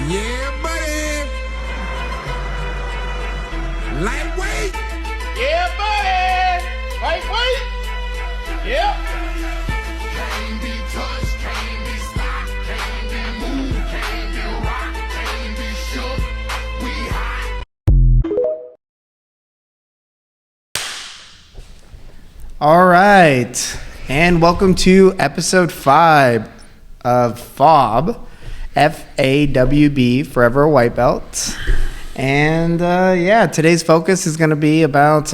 Yeah, buddy. Lightweight. Yeah, buddy. Lightweight. Yep. Can't be touched, can't be stopped, can't be moved, can't be rocked, can't be shook. We hot. All right, and welcome to episode 5 of F.A.W.B, F.A.W.B, Forever a White Belt. And today's focus is going to be about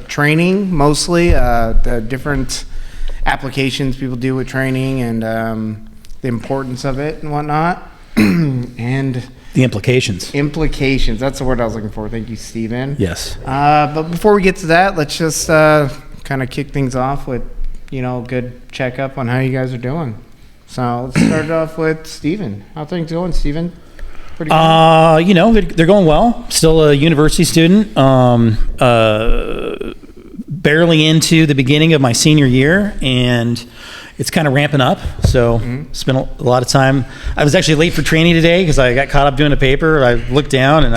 training, mostly the different applications people do with training and the importance of it and whatnot. And The implications. implications, that's the word I was looking for. Thank you, Steven. Yes. But before we get to that, let's just kind of kick things off with, a good checkup on how you guys are doing. So let's start it off with Steven. How things going, Steven? Pretty good? They're going well. Still a university student. Barely into the beginning of my senior year, and it's kind of ramping up. So spent a lot of time. I was actually late for training today because I got caught up doing a paper. I looked down, and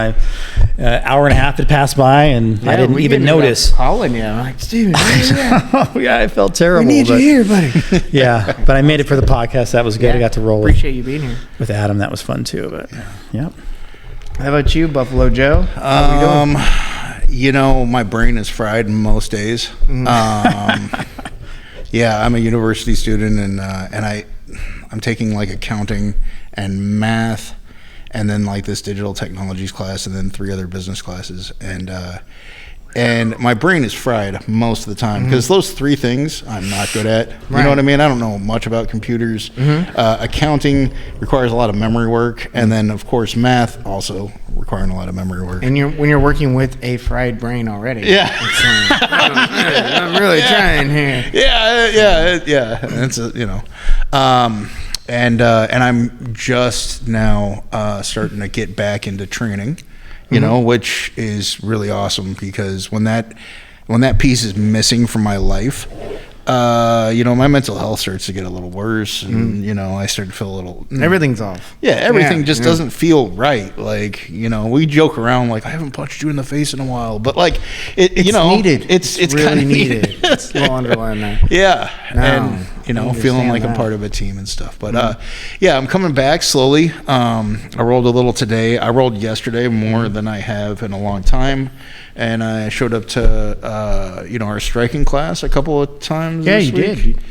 hour and a half had passed by, and I didn't even notice. Calling you. I'm like, Steven, where you at? Oh yeah, I felt terrible. We need you here, buddy. Yeah, but I made it for the podcast. That was good. Yeah, I got to roll appreciate you being here. with Adam. That was fun too. But yeah. How about you, Buffalo Joe? How you doing? My brain is fried most days. Yeah, I'm a university student, and I'm taking like accounting and math, and then like this digital technologies class, and then 3 other business classes, and my brain is fried most of the time because those 3 things I'm not good at. You know what I mean? I don't know much about computers. Accounting requires a lot of memory work, and then of course math also requiring a lot of memory work. And when you're working with a fried brain already. Yeah. I'm really trying here. Yeah. It's and I'm just now starting to get back into training, which is really awesome because when that piece is missing from my life, my mental health starts to get a little worse, and I start to feel a little. Everything's off. Yeah, everything just doesn't feel right. Like, we joke around like I haven't punched you in the face in a while, but like it's needed. It's really kind of needed. It's a little underlined there. Yeah, No, and feeling like I'm part of a team and stuff. But I'm coming back slowly. I rolled a little today. I rolled yesterday more than I have in a long time, and I showed up to our striking class a couple of times. Yeah, this you week. did.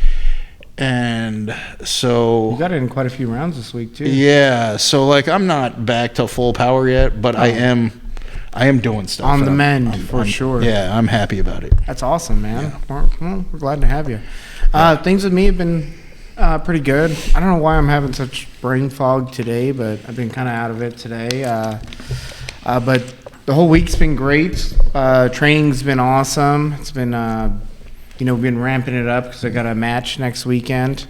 And so You got it in quite a few rounds this week too. yeah, so like I'm not back to full power yet, but I am doing stuff On the and mend, for sure. Yeah, I'm happy about it. That's awesome, man. Well, we're glad to have you. Things with me have been pretty good. I don't know why I'm having such brain fog today, but I've been kind of out of it today. But the whole week's been great. Training's been awesome. It's been, we've been ramping it up because I got a match next weekend,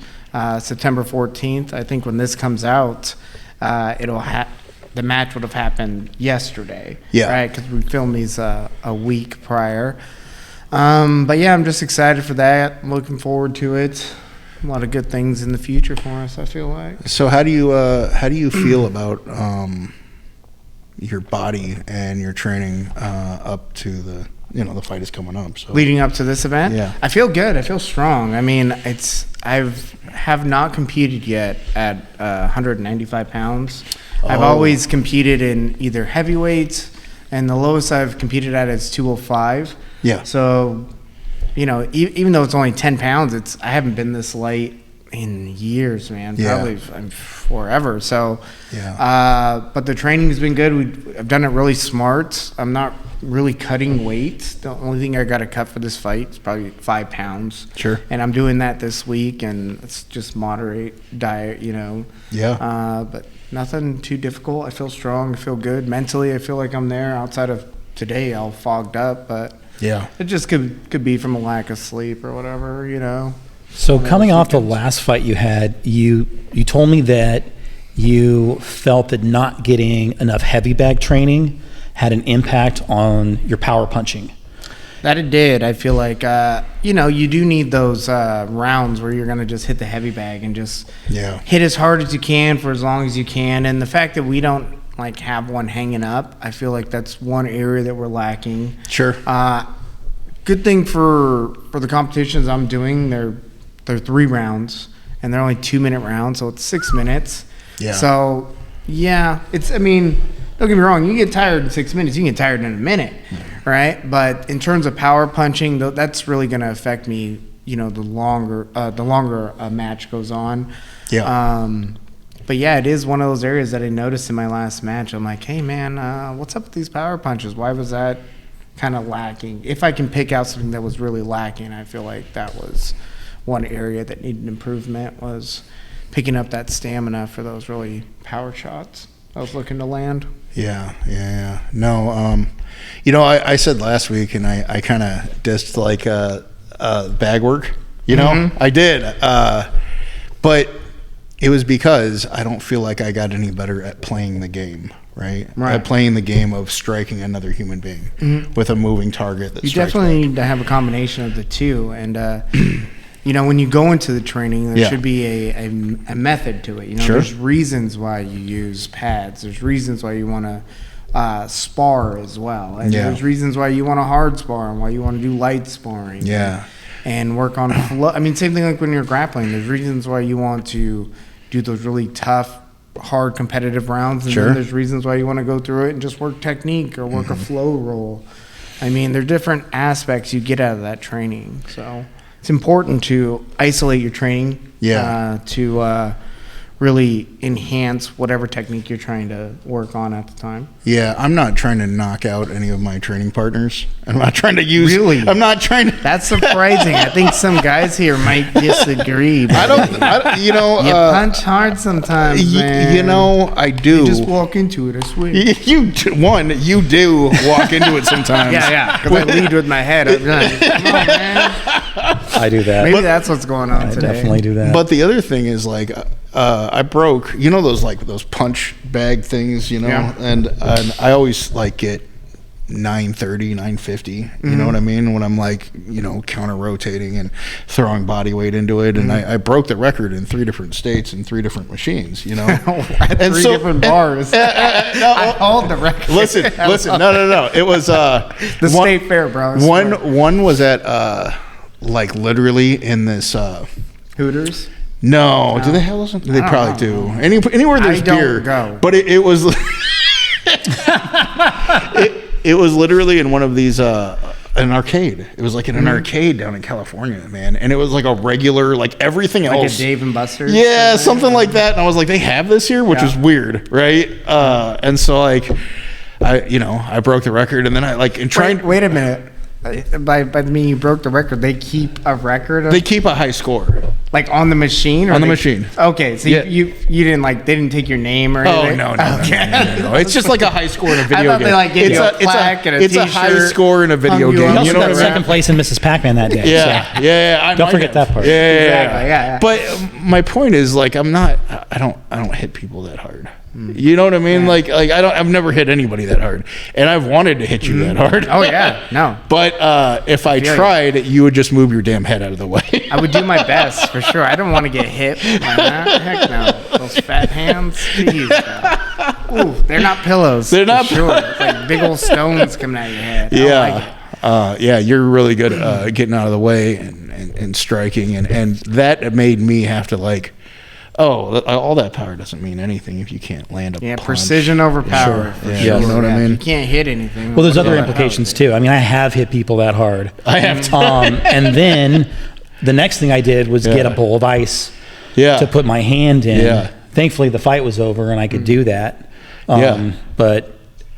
September 14th. I think when this comes out, the match would have happened yesterday. Yeah. Right, because we filmed these a week prior. But yeah, I'm just excited for that. I'm looking forward to it. A lot of good things in the future for us, I feel like. So how do you feel about your body and your training up to the the fight is coming up? So Leading up to this event? Yeah. I feel good. I feel strong. I mean, have not competed yet at 195 pounds. I've always competed in either heavyweights, and the lowest I've competed at is 205. Yeah. So, even though it's only 10 pounds, I haven't been this light in years, man. Yeah. Probably forever. So, Yeah. but the training's been good. I've done it really smart. I'm not really cutting weight. The only thing I got to cut for this fight is probably 5 pounds. Sure. And I'm doing that this week, and it's just moderate diet, Yeah. But nothing too difficult. I feel strong. I feel good. Mentally, I feel like I'm there. Outside of today, all fogged up, but Yeah. it just could be from a lack of sleep or whatever, So coming off the last fight you had, you told me that you felt that not getting enough heavy bag training had an impact on your power punching. That it did. I feel like, you do need those rounds where you're going to just hit the heavy bag and just hit as hard as you can for as long as you can. And the fact that we don't like have one hanging up, I feel like that's one area that we're lacking. Sure. Good thing for the competitions I'm doing, they're 3 rounds and they're only 2-minute rounds, so it's 6 minutes. Yeah. So don't get me wrong, you get tired in 6 minutes, you can get tired in a minute, right? But in terms of power punching, that's really going to affect me, the longer a match goes on. Yeah. But yeah, it is one of those areas that I noticed in my last match. I'm like, hey man, what's up with these power punches? Why was that kind of lacking? If I can pick out something that was really lacking, I feel like that was one area that needed improvement, was picking up that stamina for those really power shots I was looking to land. Yeah. No, I said last week, and I kind of dissed like bag work. I did, but it was because I don't feel like I got any better at playing the game. Right. At playing the game of striking another human being with a moving target. That you definitely need to have a combination of the two, and when you go into the training, there should be a method to it. There's reasons why you use pads. There's reasons why you want to spar as well. And there's reasons why you want to hard spar and why you want to do light sparring. Yeah. And work on flow. Same thing like when you're grappling. There's reasons why you want to do those really tough, hard competitive rounds. And then there's reasons why you want to go through it and just work technique or work a flow roll. There are different aspects you get out of that training. So it's important to isolate your training to really enhance whatever technique you're trying to work on at the time. Yeah, I'm not trying to knock out any of my training partners. I'm not trying to use... Really? I'm not trying to... That's surprising. I think some guys here might disagree. I don't... You punch hard sometimes, man. I do. You just walk into it, I swear. You do walk into it sometimes. Yeah, because I lead with my head. I'm like, come on, man. I do that. Maybe that's what's going on I today. definitely do that. But the other thing is like... I broke, those punch bag things, and I always like get 930, 950, you know what I mean? When I'm like, counter rotating and throwing body weight into it. And I broke the record in 3 different states and 3 different machines, At 3 different bars. I hold the record. Listen, no. It was, the state fair, bro. One was at, like literally in this, Hooters? No, do they have those? They probably do. Anywhere there's beer. Go. But it was it was literally in one of these an arcade. It was like in an arcade down in California, man. And it was like a regular, like everything else. Like a Dave and Buster's? Yeah, something like that. And I was like, they have this here, which is weird, right? And so like I broke the record, and then I like Wait a minute. By the mean you broke the record, they keep a record? They keep a high score. Like on the machine? On the machine. Okay, so you didn't they didn't take your name or anything? Oh, no. It's just like a high score in a video game. They like give you a plaque and a It's t-shirt. a high score in a video game. You also You know got what I mean? second place in Mrs. Pac-Man that day. Yeah. Don't forget that part. Yeah. But my point is, like, I don't hit people that hard. You know what I mean? Like I've never hit anybody that hard, and I've wanted to hit you that hard. Oh yeah, no. But if I tried, you would just move your damn head out of the way. I would do my best for sure. I don't want to get hit like that. Heck no. Those fat hands. Jeez, ooh, they're not pillows. They're not sure. It's like big old stones coming out of your head. Yeah. You're really good at getting out of the way and striking, and that made me have to like. Oh, all that power doesn't mean anything if you can't land a punch. Precision over power. Sure. You know what I mean? You can't hit anything. Well, there's other implications too. I mean, I have hit people that hard. I have. And then the next thing I did was get a bowl of ice to put my hand in. Yeah. Thankfully, the fight was over and I could do that. But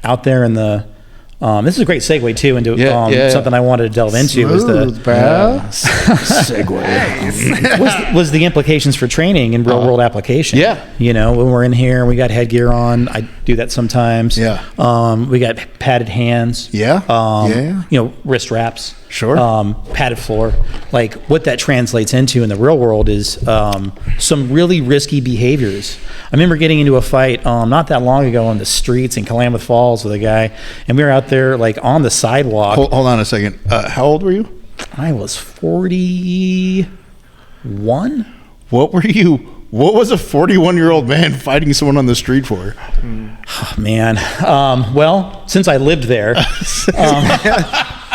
out there in the this is a great segue too into something I wanted to delve into. Segue. was the implications for training in real world application. When we're in here and we got headgear on, I do that sometimes. We got padded hands. Wrist wraps. Sure. Padded floor. Like what that translates into in the real world is some really risky behaviors. I remember getting into a fight not that long ago on the streets in Klamath Falls with a guy, and we were out there there like on the sidewalk. Hold on a second. How old were you? I was 41. What was a 41-year-old man fighting someone on the street for? Oh, man. Well, since I lived there,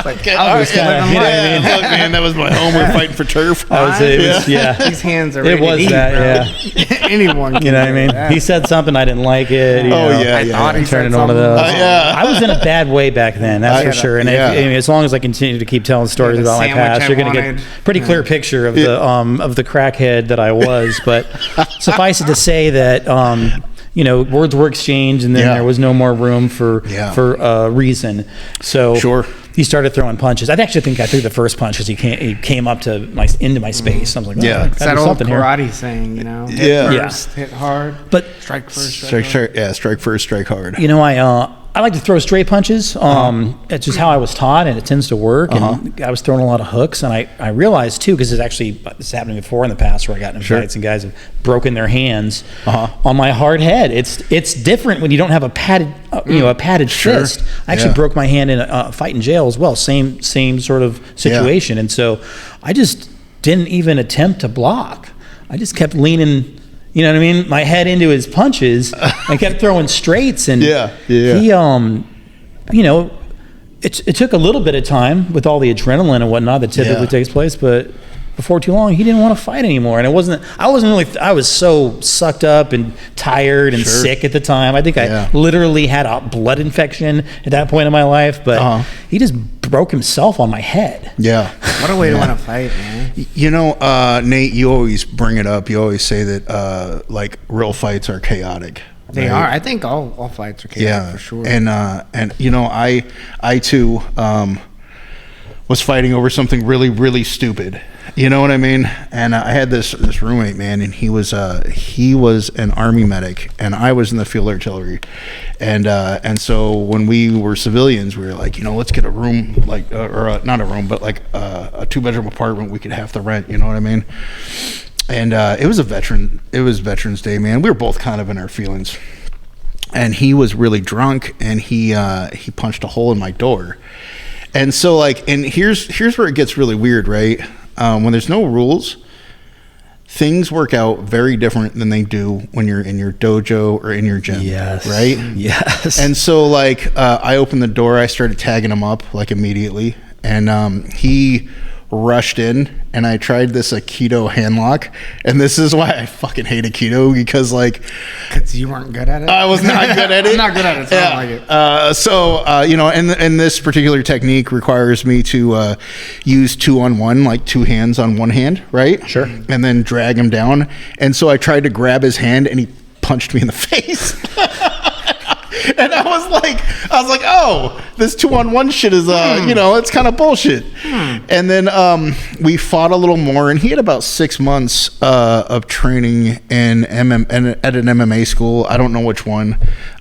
Like, All right, you know what I mean? Look, man, that was my home. We're fighting for turf. These hands are ready It was to eat, that, bro. Anyone can You know what I do mean? that. He said something, I didn't like it. you know. I thought he Turning said one of something. those. Yeah. I was in a bad way back then, that's for sure. And yeah. I mean, as long as I continue to keep telling stories the about my sandwich past, I you're going to get wanted. a pretty clear picture of the crackhead that I was. But suffice it to say that words were exchanged, and then there was no more room for reason. So Sure. he started throwing punches. I actually think I threw the first punch because he came up to into my space. I was like, oh, Yeah. I It's gotta that do old something here. karate saying, you know? Yeah. Hit first, hit hard. But Strike first, strike Strike first, strike hard. you know, I like to throw straight punches. It's just how I was taught, and it tends to work. And I was throwing a lot of hooks, and I realized too, because this happened before in the past where I got in fights and guys have broken their hands on my hard head. It's different when you don't have a padded fist. I actually broke my hand in a fight in jail as well. Same sort of situation, and so I just didn't even attempt to block. I just kept leaning. You know what I mean? My head into his punches. I kept throwing straights, and he, it took a little bit of time with all the adrenaline and whatnot that typically takes place, but before too long, he didn't want to fight anymore. And I was so sucked up and tired and sick at the time. I think I literally had a blood infection at that point in my life, but he just broke himself on my head. Yeah. What a way to win a fight, man. You know, Nate, you always bring it up. You always say that like real fights are chaotic. They are. I think all fights are chaotic for sure. And you know, I too was fighting over something really, really stupid. You know what I mean? And I had this roommate, man, and he was an Army medic, and I was in the field artillery, and so when we were civilians, we were like, you know, let's get a room, like not a room, but like a 2-bedroom apartment we could half the rent. You know what I mean? And it was Veterans Day, man. We were both kind of in our feelings, and he was really drunk, and he punched a hole in my door, and so like, and here's where it gets really weird, right? When there's no rules, things work out very different than they do when you're in your dojo or in your gym. Yes. Right? Yes. And so like, I opened the door, I started tagging him up like immediately, and he rushed in, and I tried this Aikido handlock, and this is why I fucking hate Aikido, because like, Because you weren't good at it? I was not good at it. I'm not good at it, so I don't like it. So you know, and this particular technique requires me to use 2-on-1, like 2 hands on one hand, right? Sure. And then drag him down. And so I tried to grab his hand, and he punched me in the face. And I was like, oh, this 2-on-1 shit is, you know, it's kind of bullshit. And then we fought a little more, and he had about 6 months of training at an MMA school. I don't know which one.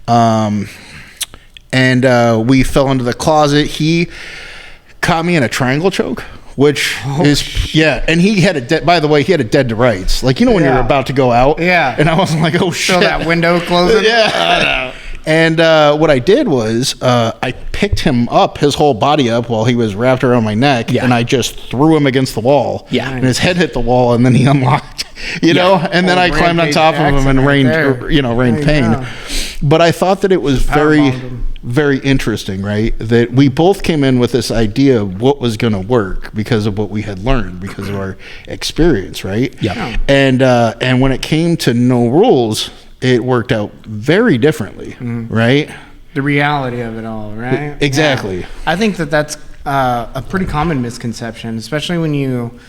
And we fell into the closet. He caught me in a triangle choke, which and he had by the way, he had a dead to rights. Like, you know, when you're about to go out. Yeah. And I was like, oh shit. So that window closing? Yeah. And what I did was I picked him up, his whole body up, while he was wrapped around my neck, and I just threw him against the wall. Yeah. And his head hit the wall, and then he unlocked, you know, and then I climbed on top of him and rained pain. But I thought that it was very interesting, right? That we both came in with this idea of what was going to work because of what we had learned, because of our experience, right? Yeah. And when it came to no rules, it worked out very differently, right? The reality of it all, right? Exactly. Yeah. I think that's a pretty common misconception, especially when you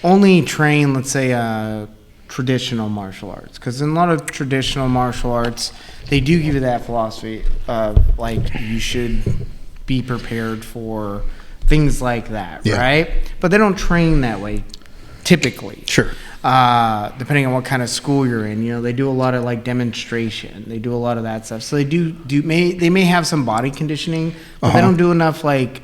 only train, let's say, traditional martial arts. Because in a lot of traditional martial arts, they do give you that philosophy of, like, you should be prepared for things like that, right? But they don't train that way, typically. Sure. Depending on what kind of school you're in, you know, they do a lot of like demonstration. They do a lot of that stuff. So they may have some body conditioning, but they don't do enough like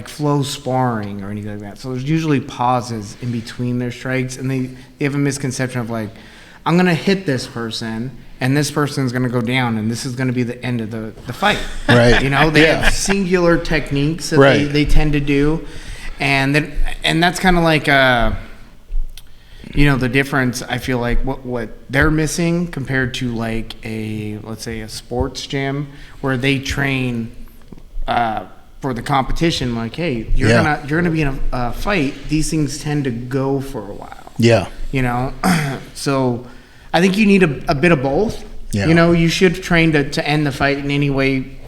flow sparring or anything like that. So there's usually pauses in between their strikes, and they have a misconception of like, I'm going to hit this person, and this person's going to go down, and this is going to be the end of the fight. Right. You know, they have singular techniques that Right. they tend to do, and that's kind of like you know, the difference. I feel like what they're missing compared to like let's say a sports gym where they train for the competition. Like, hey, you're gonna be in a fight. These things tend to go for a while. Yeah. You know, so I think you need a bit of both. Yeah. You know, you should train to end the fight in any way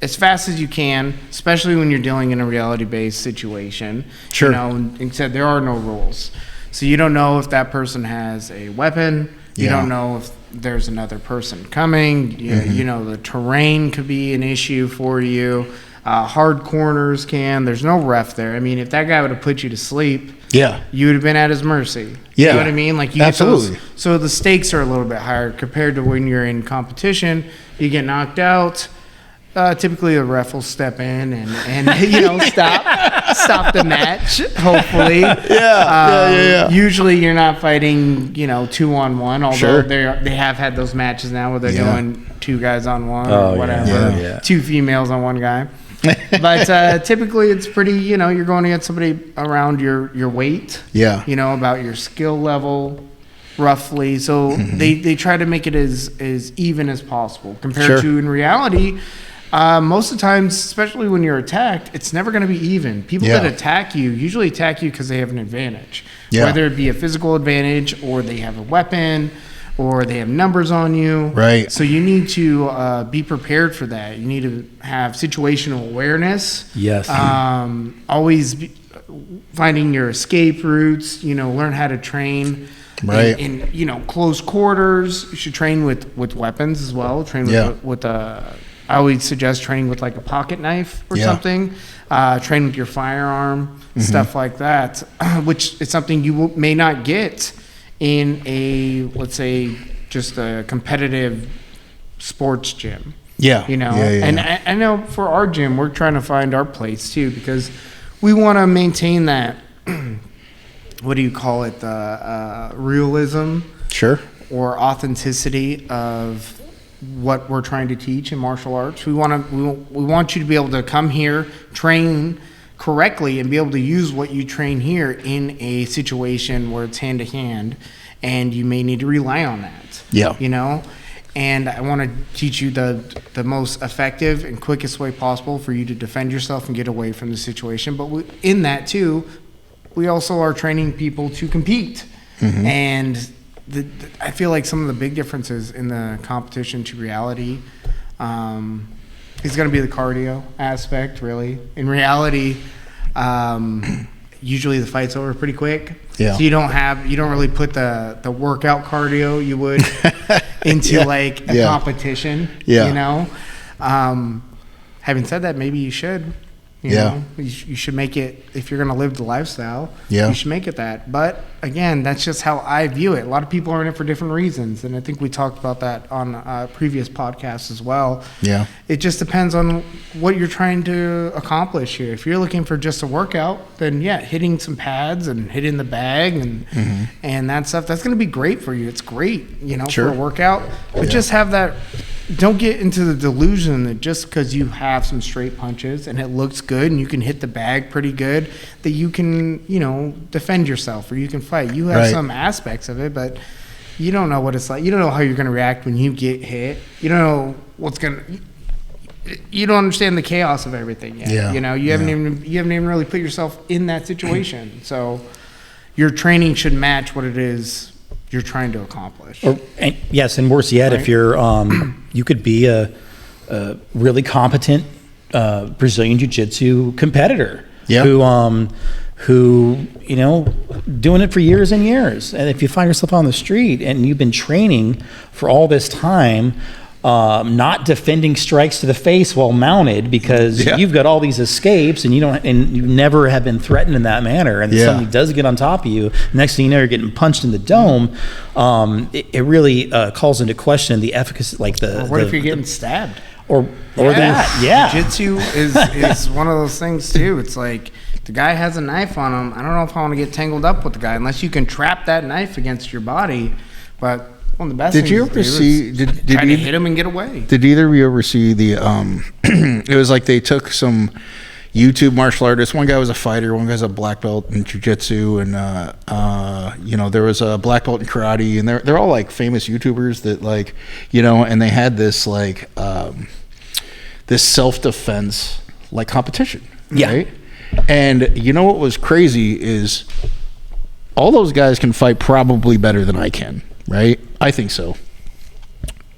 as fast as you can, especially when you're dealing in a reality-based situation. Sure. You know, and said there are no rules. So you don't know if that person has a weapon. You Yeah. don't know if there's another person coming. You know, the terrain could be an issue for you. Hard corners there's no ref there. I mean, if that guy would have put you to sleep, Yeah. you would have been at his mercy. Yeah. You know what I mean? Like, you Absolutely. Get so the stakes are a little bit higher compared to when you're in competition. You get knocked out. Typically, the ref will step in and you know, stop the match. Hopefully, Yeah. Usually, you're not fighting, you know, 2-on-1. Although Sure. they have had those matches now where they're Yeah. doing 2 guys on 1 Oh, or yeah. whatever, Yeah. 2 females on 1 guy. But typically, it's pretty. You know, you're going against somebody around your weight. Yeah. You know, about your skill level, roughly. So they try to make it as even as possible compared Sure. to in reality. Most of the times, especially when you're attacked, it's never going to be even. People Yeah. that attack you usually attack you because they have an advantage, Yeah. whether it be a physical advantage or they have a weapon or they have numbers on you. Right. So you need to be prepared for that. You need to have situational awareness. Yes. Always finding your escape routes. You know, learn how to train. Right. In you know, close quarters. You should train with weapons as well. Train with Yeah. I always suggest training with like a pocket knife or Yeah. something. Train with your firearm, stuff like that, which is something you may not get in a, let's say, just a competitive sports gym. Yeah. You know, Yeah. and I know for our gym, we're trying to find our place too, because we want to maintain that, what do you call it, the realism Sure. or authenticity of what we're trying to teach in martial arts. We want you to be able to come here, train correctly, and be able to use what you train here in a situation where it's hand to hand, and you may need to rely on that. Yeah. You know, and I want to teach you the most effective and quickest way possible for you to defend yourself and get away from the situation. But in that too, we also are training people to compete, and I feel like some of the big differences in the competition to reality is going to be the cardio aspect, really. In reality, usually the fight's over pretty quick. Yeah. So you don't really put the workout cardio you would into Yeah. like a Yeah. competition. Yeah. You know? Having said that, maybe you should. You Yeah. know? You should make it, if you're going to live the lifestyle, Yeah. you should make it that. But again, that's just how I view it. A lot of people are in it for different reasons. And I think we talked about that on previous podcasts as well. Yeah. It just depends on what you're trying to accomplish here. If you're looking for just a workout, then yeah, hitting some pads and hitting the bag and that stuff, that's going to be great for you. It's great, you know, Sure. for a workout. But just have that. Don't get into the delusion that just because you have some straight punches and it looks good and you can hit the bag pretty good, that you can, you know, defend yourself or you can fight. You have Right. some aspects of it, but you don't know what it's like. You don't know how you're going to react when you get hit. You don't know what's going to. You don't understand the chaos of everything yet. Yeah. You know, you haven't even really put yourself in that situation. So your training should match what it is you're trying to accomplish. And yes, and worse yet, Right. if you're, you could be a really competent Brazilian Jiu-Jitsu competitor Yeah. who, you know, doing it for years and years. And if you find yourself on the street and you've been training for all this time, not defending strikes to the face while mounted because Yeah. you've got all these escapes and you never have been threatened in that manner, and Yeah. somebody does get on top of you, next thing you know you're getting punched in the dome. It really calls into question the efficacy, like the What if you're getting stabbed? or that, yeah. Jiu-Jitsu is one of those things too. It's like the guy has a knife on him. I don't know if I want to get tangled up with the guy unless you can trap that knife against your body. But One of the best Did you things ever to do see? is Did try to you, hit him and get away. Did either of you ever see the? It was like they took some YouTube martial artists. One guy was a fighter. One guy's a black belt in jiu-jitsu, and you know, there was a black belt in karate, and they're all like famous YouTubers that, like, you know, and they had this like this self-defense like competition. Yeah. Right? And you know what was crazy is all those guys can fight probably better than I can, right? I think so.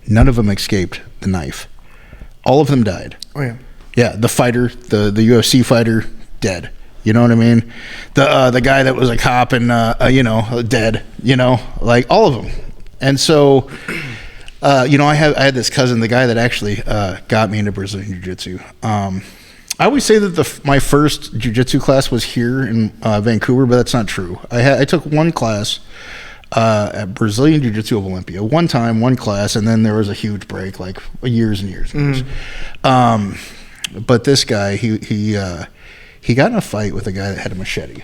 None of them escaped the knife. All of them died. Oh yeah. Yeah, the fighter, the UFC fighter, dead. You know what I mean? The guy that was a cop and you know, dead. You know, like all of them. And so, you know, I had this cousin, the guy that actually got me into Brazilian Jiu-Jitsu. I always say that my first jiu-jitsu class was here in Vancouver, but that's not true. I took one class at Brazilian Jiu-Jitsu of Olympia, one time, one class, and then there was a huge break, like years and years and years. But this guy, he got in a fight with a guy that had a machete.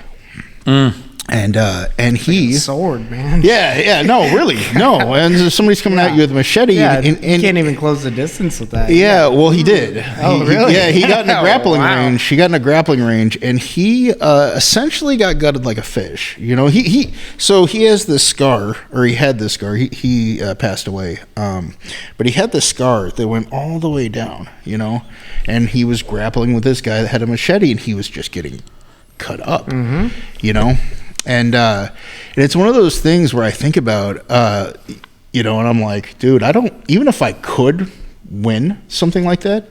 And he Sword, man. yeah, no, really, no. And somebody's coming at you with a machete. Yeah, and you can't even close the distance with that. yeah, well, he did. Oh, really? Yeah, he got in a grappling Wow. range. He got in a grappling range, and he essentially got gutted like a fish. You know, so he has this scar, or he had this scar. He passed away, but he had this scar that went all the way down. You know, and he was grappling with this guy that had a machete, and he was just getting cut up. You know. And it's one of those things where I think about, you know, and I'm like, dude, even if I could win something like that,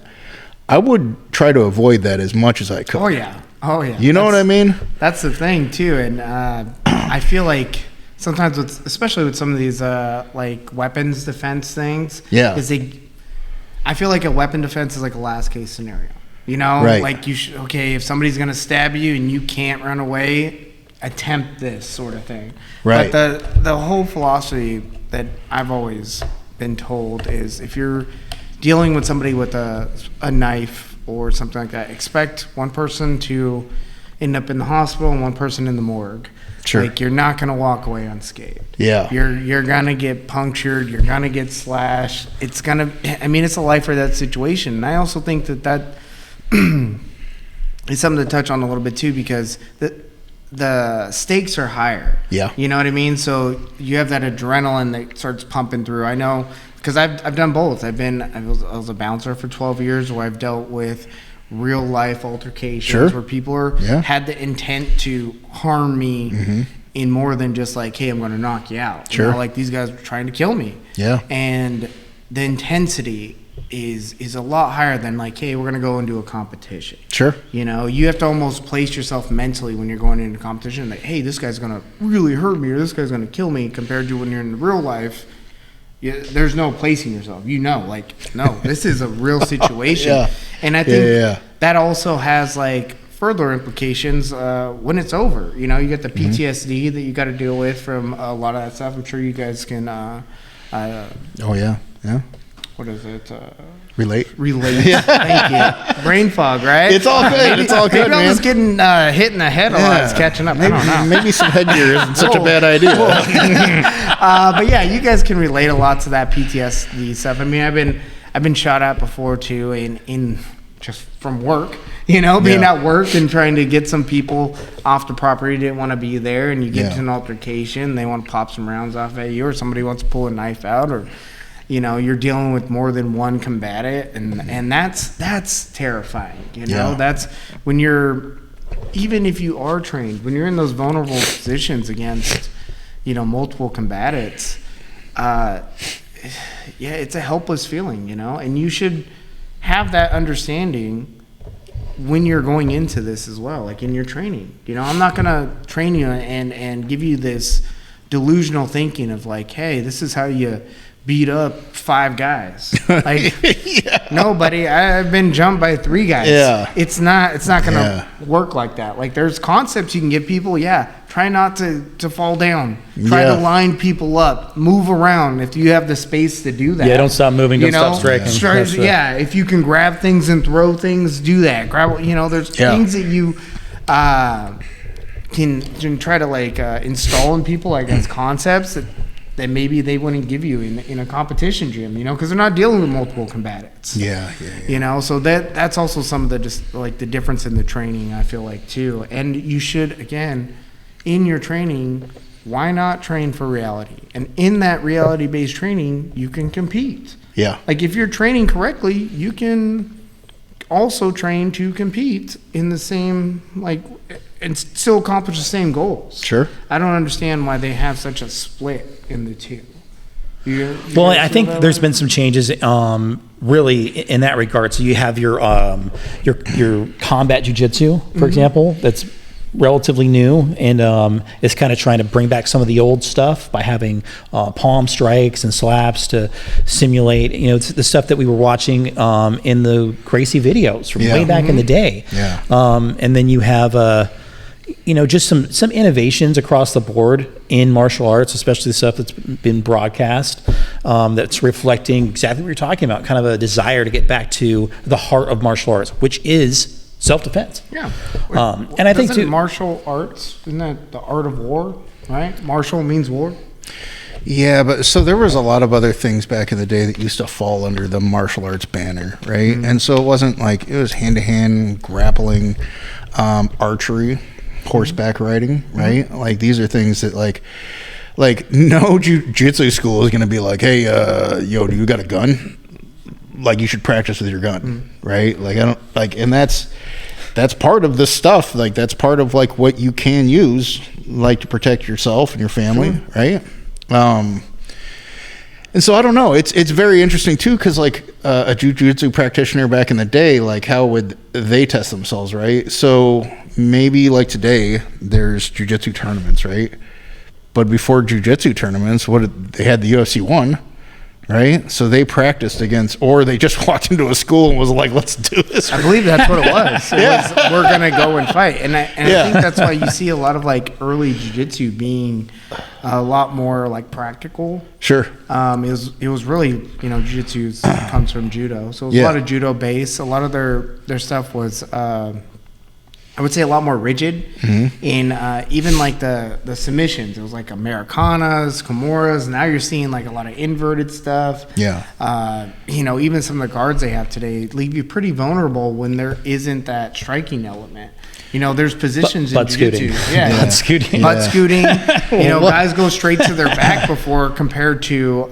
I would try to avoid that as much as I could. Oh yeah. Oh yeah. You know what I mean? That's the thing too, and I feel like sometimes especially with some of these like weapons defense things, Yeah. I feel like a weapon defense is like a last case scenario. You know, Right. like if somebody's gonna stab you and you can't run away, attempt this sort of thing. Right. But the whole philosophy that I've always been told is if you're dealing with somebody with a knife or something like that, expect one person to end up in the hospital and one person in the morgue. Sure. Like you're not gonna walk away unscathed. Yeah. You're gonna get punctured. You're gonna get slashed. It's a life or death situation. And I also think that is something to touch on a little bit too, because the stakes are higher. Yeah. You know what I mean? So you have that adrenaline that starts pumping through. I know because I've done both. I was a bouncer for 12 years where I've dealt with real life altercations Sure. where people had the intent to harm me in more than just like, hey, I'm going to knock you out. Sure. You know, like these guys were trying to kill me. Yeah. And the intensity is a lot higher than like, hey, we're going to go and do a competition. Sure. You know, you have to almost place yourself mentally when you're going into competition like, hey, this guy's going to really hurt me or this guy's going to kill me, compared to when you're in real life. There's no placing yourself. You know, like, no, this is a real situation. Yeah. And I think that also has like further implications when it's over. You know, you get the PTSD that you got to deal with from a lot of that stuff. I'm sure you guys can Oh yeah. Yeah. what is it? Relate. Thank you. Brain fog, right? It's all good. It's all good, Maybe I man. was getting hit in the head a lot. It's catching up. I don't know. Maybe some headgear isn't such a bad idea. But yeah, you guys can relate a lot to that PTSD stuff. I mean, I've been shot at before too, in just from work. You know, being at work and trying to get some people off the property didn't want to be there, and you get to an altercation, they want to pop some rounds off at you, or somebody wants to pull a knife out, or you know, you're dealing with more than one combatant, and that's terrifying. You know, that's when you're, even if you are trained, when you're in those vulnerable positions against, you know, multiple combatants, it's a helpless feeling, you know, and you should have that understanding when you're going into this as well, like in your training. You know, I'm not gonna train you and give you this delusional thinking of like, hey, this is how you beat up 5 guys. Like, no, buddy, I've been jumped by 3 guys. Yeah. It's not gonna work like that. Like, there's concepts you can give people. Try not to fall down. Try to line people up. Move around if you have the space to do that. Yeah, don't stop moving. Don't stop striking. If you can grab things and throw things, do that. Grab. You know, there's things that you can try to like install in people, like as concepts that that maybe they wouldn't give you in a competition gym, you know, because they're not dealing with multiple combatants. Yeah. You know, so that's also some of the just like the difference in the training, I feel like, too. And you should, again, in your training, why not train for reality? And in that reality-based training, you can compete. Yeah. Like if you're training correctly, you can also train to compete in the same, like, and still accomplish the same goals. Sure. I don't understand why they have such a split in the two. You Well, guys I feel think that there's way? been some changes, really in that regard. So you have your combat jujitsu, for example, that's relatively new, and is kind of trying to bring back some of the old stuff by having palm strikes and slaps to simulate, you know, it's the stuff that we were watching in the Gracie videos from way back in the day. Yeah. And then you have you know, just some innovations across the board in martial arts, especially the stuff that's been broadcast, that's reflecting exactly what you're talking about, kind of a desire to get back to the heart of martial arts, which is self-defense. Yeah. And I think Doesn't too, martial arts, isn't that the art of war, right? Martial means war. Yeah, but so there was a lot of other things back in the day that used to fall under the martial arts banner, right? And so it wasn't like, it was hand-to-hand grappling, archery, horseback riding, right? Like these are things that like no jiu-jitsu school is going to be like, hey, yo, do you got a gun? Like you should practice with your gun, right? Like I don't like, and that's part of this stuff. Like that's part of like what you can use, like to protect yourself and your family, right? And so I don't know. It's very interesting too, because like a jiu-jitsu practitioner back in the day, like how would they test themselves, right? So maybe like today, there's jiu-jitsu tournaments, right? But before jiu-jitsu tournaments, they had the UFC 1. Right, so they practiced against, or they just walked into a school and was like, "Let's do this." I believe that's what it was. It was, we're gonna go and fight, and I think that's why you see a lot of like early jiu-jitsu being a lot more like practical. Sure. It was really, you know, jiu-jitsu comes from judo, so it was a lot of judo base. A lot of their stuff was, I would say, a lot more rigid in even like the submissions. It was like Americanas, Kimuras. Now you're seeing like a lot of inverted stuff. Yeah. You know, even some of the guards they have today leave you pretty vulnerable when there isn't that striking element. You know, there's positions in jiu-jitsu. Butt scooting. Butt scooting. You know, guys go straight to their back before, compared to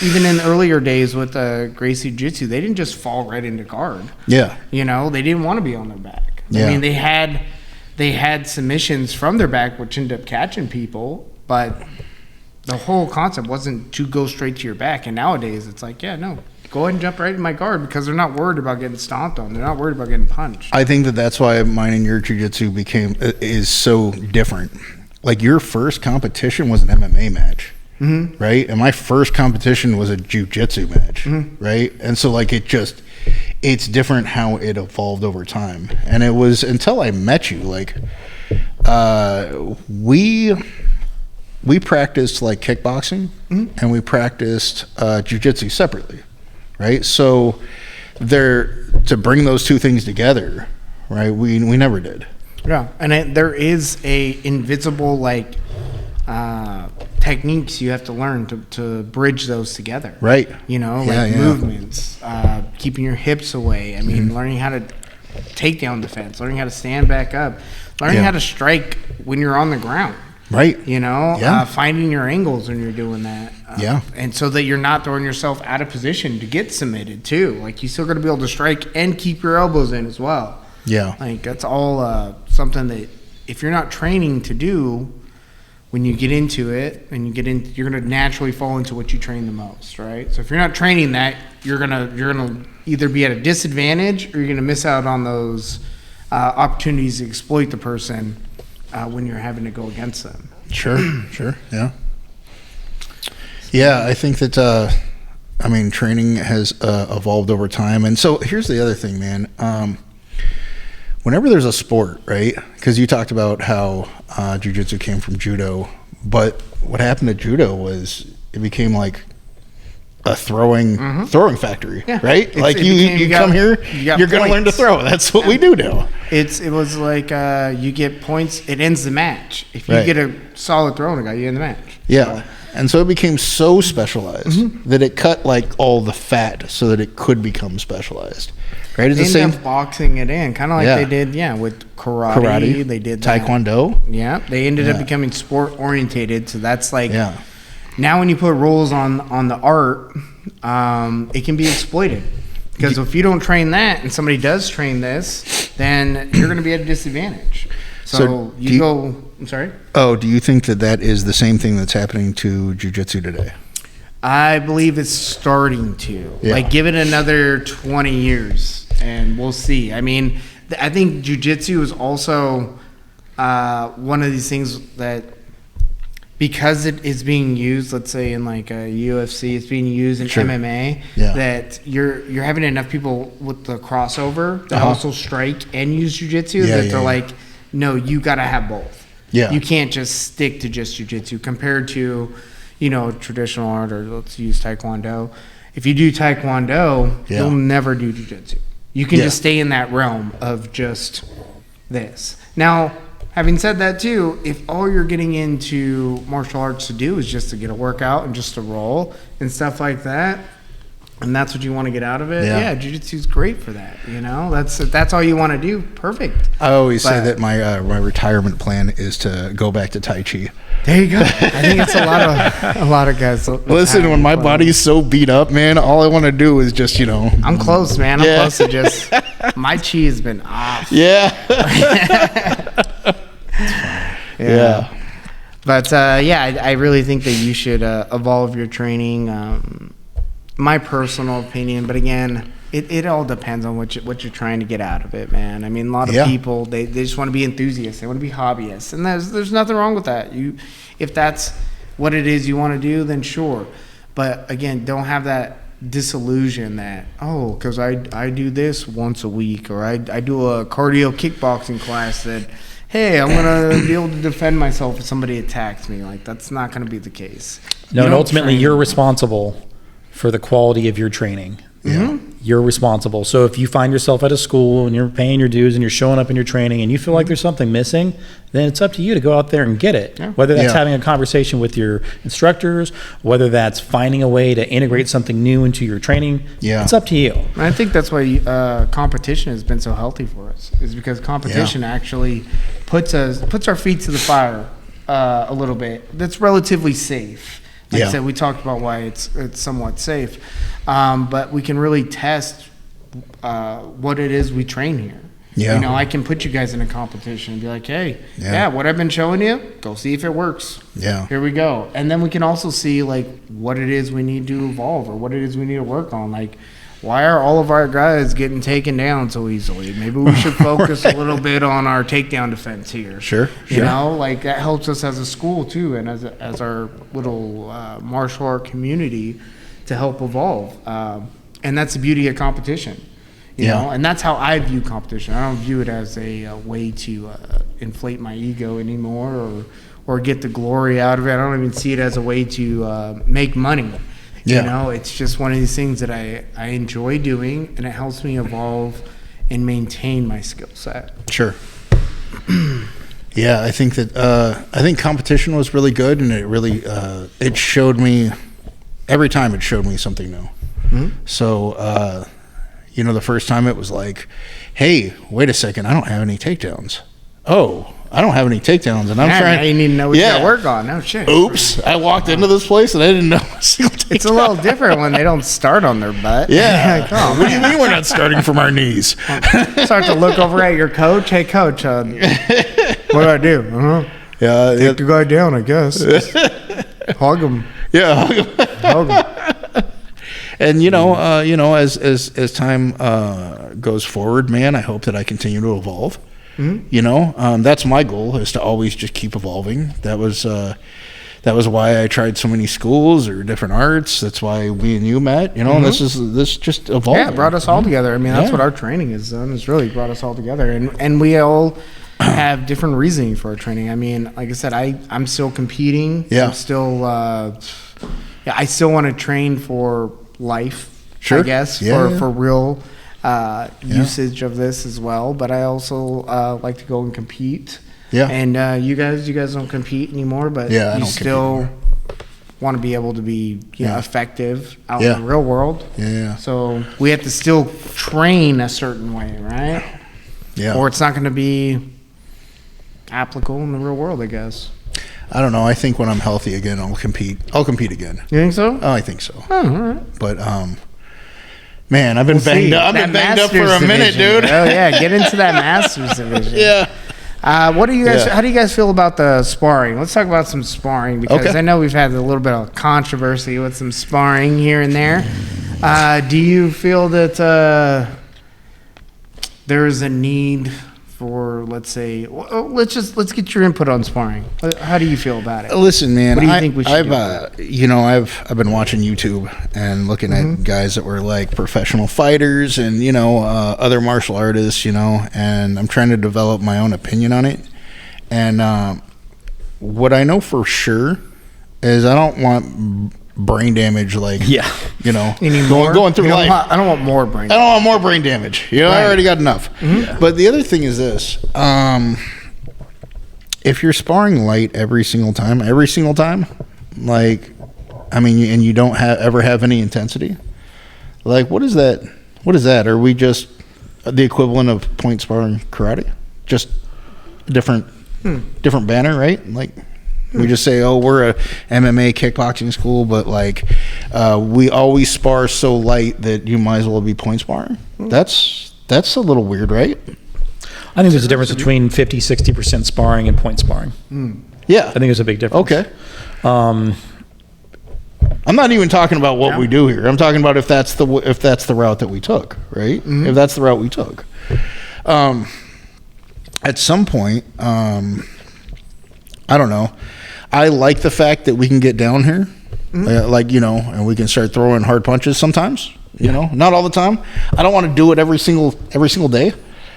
even in earlier days with Gracie Jiu-Jitsu, they didn't just fall right into guard. Yeah. You know, they didn't want to be on their back. Yeah. I mean, they had submissions from their back, which ended up catching people, but the whole concept wasn't to go straight to your back. And nowadays, it's like, yeah, no, go ahead and jump right in my guard, because they're not worried about getting stomped on. They're not worried about getting punched. I think that's why mine and your jiu-jitsu is so different. Like your first competition was an MMA match, right? And my first competition was a jiu-jitsu match, right? And so like it's different how it evolved over time. And it was until I met you, like we practiced like kickboxing and we practiced jiu-jitsu separately, right? So to bring those two things together, right, we never did. Yeah, and there is a invisible like techniques you have to learn to bridge those together. Right. You know, Yeah, like yeah. movements, keeping your hips away. I mean, learning how to take down defense, learning how to stand back up, learning Yeah. how to strike when you're on the ground. Right. You know, Yeah. finding your angles when you're doing that. Yeah. And so that you're not throwing yourself out of position to get submitted too. Like you still got to be able to strike and keep your elbows in as well. Yeah. Like that's all something that if you're not training to do, when you get into it and you're gonna naturally fall into what you train the most, right? So if you're not training that, you're gonna either be at a disadvantage or you're gonna miss out on those opportunities to exploit the person when you're having to go against them. Sure. Yeah. Yeah, I think that I mean training has evolved over time, and so here's the other thing, man. Whenever there's a sport, right? Because you talked about how jiu-jitsu came from judo, but what happened to judo was it became like a throwing factory, Yeah. right? Like you come here, you're going to learn to throw. That's what we do now. It was like you get points. It ends the match if you Right. get a solid throw on a guy. You end the match. Yeah. And so it became so specialized that it cut like all the fat so that it could become specialized. Right? It's They the same ended up boxing it in, kind of like Yeah. they did, with karate. They did that. Taekwondo. Yeah, they ended up Yeah. becoming sport orientated. So that's like Yeah. now when you put rules on the art, it can be exploited. Because if you don't train that and somebody does train this, then you're going to be at a disadvantage. So do I'm sorry? Oh, do you think that that is the same thing that's happening to jiu-jitsu today? I believe it's starting to. Yeah. Like, give it another 20 years and we'll see. I mean, I think jiu-jitsu is also one of these things that, because it is being used, let's say in like a UFC, it's being used in Sure. MMA, Yeah. that you're having enough people with the crossover that also strike and use jiu-jitsu that they're like, no, you got to have both. Yeah. You can't just stick to just jiu-jitsu compared to, traditional art, or let's use taekwondo. If you do taekwondo, Yeah. you'll never do jiu-jitsu. You can Yeah. just stay in that realm of just this. Now, having said that too, if all you're getting into martial arts to do is just to get a workout and just to roll and stuff like that, and that's what you want to get out of it, Yeah. yeah, jiu-jitsu is great for that. That's all you want to do. Perfect. I always say But- that my retirement plan is to go back to Tai Chi. There you go. I think it's a lot of guys. Listen, when my body's so beat up, man, all I want to do is just, I'm close, man. I'm Yeah. close to just my chi has been off. Yeah. Yeah. But I really think that you should evolve your training. My personal opinion, but again, it all depends on what you're trying to get out of it, man. I mean, a lot of Yeah. people they just want to be enthusiasts, they want to be hobbyists, and there's nothing wrong with that. If that's what it is you want to do, then sure. But again, don't have that disillusion that because I do this once a week, or I do a cardio kickboxing class that, hey, I'm gonna be able to defend myself if somebody attacks me. Like, that's not gonna be the case. No, You and don't ultimately, train- you're responsible for the quality of your training. You're responsible. So if you find yourself at a school and you're paying your dues and you're showing up in your training and you feel like there's something missing, then it's up to you to go out there and get it. Yeah. Whether that's Yeah. having a conversation with your instructors, whether that's finding a way to integrate something new into your training, Yeah. it's up to you. And I think that's why competition has been so healthy for us, is because competition actually puts our feet to the fire a little bit. That's relatively safe. Like I said, we talked about why it's somewhat safe, but we can really test what it is we train here. Yeah. I can put you guys in a competition and be like, hey, Yeah. what I've been showing you, go see if it works. Yeah. Here we go. And then we can also see like what it is we need to evolve, or what it is we need to work on. Like, why are all of our guys getting taken down so easily? Maybe we should focus a little bit on our takedown defense here. Sure. You know, like that helps us as a school too, and as our little martial art community to help evolve. And that's the beauty of competition. You know, and that's how I view competition. I don't view it as a way to inflate my ego anymore, or get the glory out of it. I don't even see it as a way to make money. Yeah. It's just one of these things that I enjoy doing, and it helps me evolve and maintain my skill set. Sure. Yeah, I think that competition was really good, and it really it showed me every time it showed me something new. Mm-hmm. So the first time it was like, hey, wait a second, I don't have any takedowns. Oh, I don't have any takedowns, and I'm Now trying. you need to know what you got to work on. No shit. Oops! I walked into this place and I didn't know a single takedown. It's a little different when they don't start on their butt. Yeah. Like, oh, What do you mean we're not starting from our knees? start to look over at your coach. Hey, coach, what do I do? Yeah. Take the guy down, I guess. Just hug him. Yeah. Hug him. And as time goes forward, man, I hope that I continue to evolve. Mm-hmm. That's my goal, is to always just keep evolving. That was why I tried so many schools or different arts. That's why we and you met. And this just evolved. Yeah, it brought us all together. I mean, that's what our training has done. It's really brought us all together, and we all have different reasoning for our training. I mean, like I said, I'm still competing. Yeah. I'm still. I still want to train for life. Sure. I guess for real usage of this as well. But I also like to go and compete. Yeah. And you guys don't compete anymore, but Yeah, I you don't still want to be able to be effective out Yeah. in the real world. Yeah. So we have to still train a certain way, right? Yeah. Or it's not going to be applicable in the real world, I guess. I don't know. I think when I'm healthy again, I'll compete. I'll compete again. You think so? Oh, I think so. Oh, all right. But man, I've been banged up. I've been banged up for a minute, dude. Oh yeah, get into that Masters division. Yeah. What do you guys? Yeah. How do you guys feel about the sparring? Let's talk about some sparring because Okay. I know we've had a little bit of controversy with some sparring here and there. Do you feel that there is a need for, let's say, let's get your input on sparring. How do you feel about it? Listen, man. What do you think we should I've been watching YouTube and looking at guys that were like professional fighters and other martial artists, and I'm trying to develop my own opinion on it. And what I know for sure is I don't want brain damage, Anymore? going through life. I don't want more brain. I don't want more brain damage. I Right. already got enough. But the other thing is this: if you're sparring light every single time, and you don't ever have any intensity, like what is that? What is that? Are we just the equivalent of point sparring karate? Just a different banner, right? Like. We just say, oh, we're a MMA kickboxing school, but we always spar so light that you might as well be point sparring. That's a little weird, right? I think there's a difference between 50-60% sparring and point sparring. Yeah. I think there's a big difference. Okay. I'm not even talking about what we do here. I'm talking about if that's the route that we took, right? If that's the route we took. At some point, I don't know. I like the fact that we can get down here, and we can start throwing hard punches sometimes. Not all the time. I don't want to do it every single day.